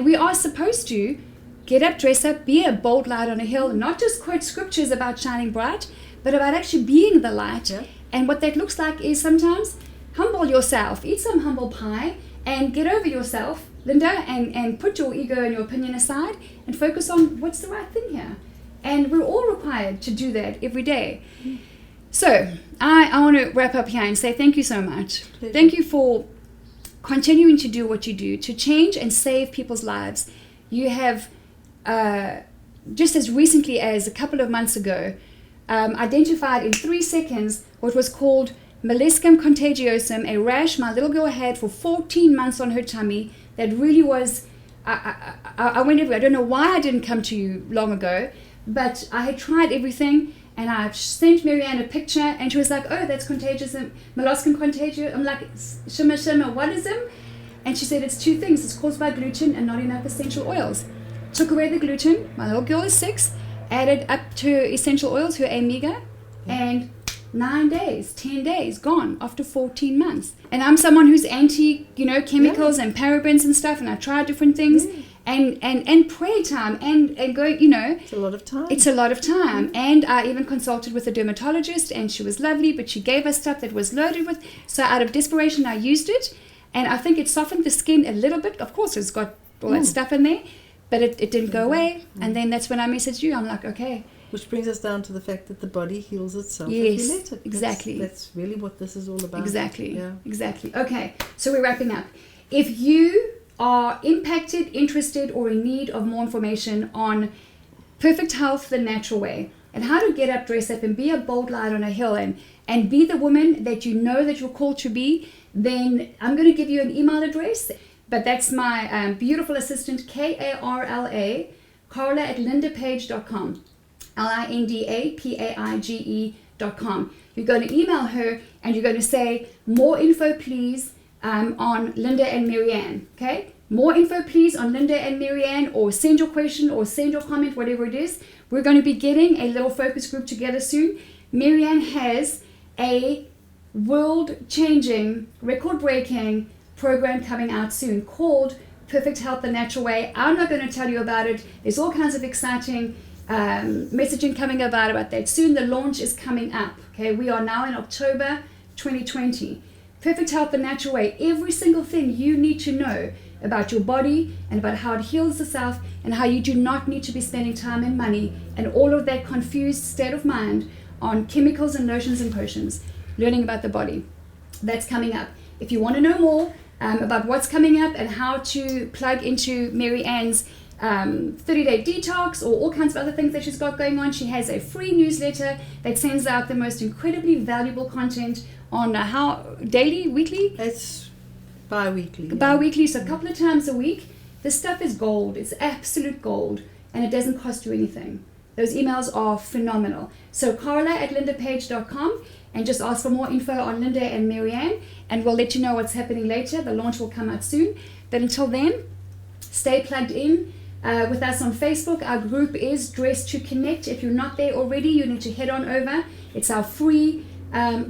Speaker 1: we are supposed to get up, dress up, be a bold light on a hill, and not just quote scriptures about shining bright, but about actually being the light. Yeah. And what that looks like is sometimes humble yourself, eat some humble pie, and get over yourself, Linda, and put your ego and your opinion aside and focus on what's the right thing here. And we're all required to do that every day. So I want to wrap up here and say thank you so much. Pleasure. Thank you for continuing to do what you do, to change and save people's lives. You have, just as recently as a couple of months ago, identified in 3 seconds what was called molluscum contagiosum, a rash my little girl had for 14 months on her tummy that really was, I went everywhere. I don't know why I didn't come to you long ago, but I had tried everything, and I sent Marianne a picture, and she was like, oh, that's contagious, molluscum contagiosum. I'm like, shimmer, what is them? And she said, it's two things. It's caused by gluten and not enough essential oils. Took away the gluten. My little girl is 6. Added up to her essential oils, her Omega, and 9 days, 10 days, gone after 14 months. And I'm someone who's anti, chemicals and parabens and stuff, and I try different things. And prayer time and go,
Speaker 2: It's a lot of time.
Speaker 1: It's a lot of time. And I even consulted with a dermatologist, and she was lovely, but she gave us stuff that was loaded with. So out of desperation, I used it. And I think it softened the skin a little bit. Of course, it's got all that stuff in there, but it didn't go away. And then that's when I messaged you. I'm like, okay,
Speaker 2: Which brings us down to the fact that the body heals itself
Speaker 1: Yes,
Speaker 2: if you let it.
Speaker 1: exactly.
Speaker 2: That's really what this is all about.
Speaker 1: Exactly.
Speaker 2: Yeah.
Speaker 1: Exactly. Okay, so we're wrapping up. If you are impacted, interested, or in need of more information on perfect health the natural way, and how to get up, dress up, and be a bold light on a hill, and be the woman that you know that you're called to be, then I'm going to give you an email address. But that's my beautiful assistant, Karla, Carla@lindapaige.com. LindaPaige.com. You're going to email her and you're going to say, more info please on Linda and Marianne. Okay? More info please on Linda and Marianne, or send your question or send your comment, whatever it is. We're going to be getting a little focus group together soon. Marianne has a world-changing, record-breaking program coming out soon called Perfect Health the Natural Way. I'm not going to tell you about it. There's all kinds of exciting messaging coming about that soon. The launch is coming up. Okay, we are now in October 2020. Perfect Health the Natural Way. Every single thing you need to know about your body and about how it heals itself, and how you do not need to be spending time and money and all of that confused state of mind on chemicals and lotions and potions. Learning about the body. That's coming up. If you want to know more about what's coming up and how to plug into Marianne's 30-day detox or all kinds of other things that she's got going on, she has a free newsletter that sends out the most incredibly valuable content on how daily, weekly?
Speaker 2: It's bi-weekly.
Speaker 1: Bi-weekly, so a couple of times a week. This stuff is gold. It's absolute gold, and it doesn't cost you anything. Those emails are phenomenal. So Karla@lindapaige.com, and just ask for more info on Linda and Marianne, and we'll let you know what's happening later. The launch will come out soon. But until then, stay plugged in with us on Facebook. Our group is Dress to Connect. If you're not there already, you need to head on over. It's our free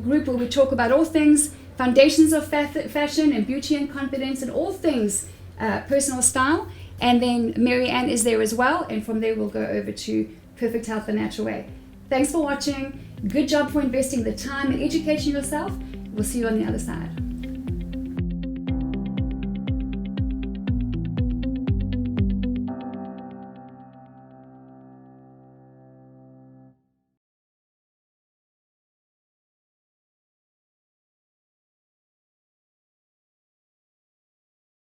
Speaker 1: group where we talk about all things foundations of fashion and beauty and confidence, and all things personal style. And then Marianne is there as well, and from there we'll go over to Perfect Health the Natural Way. Thanks for watching. Good job for investing the time and educating yourself. We'll see you on the other side.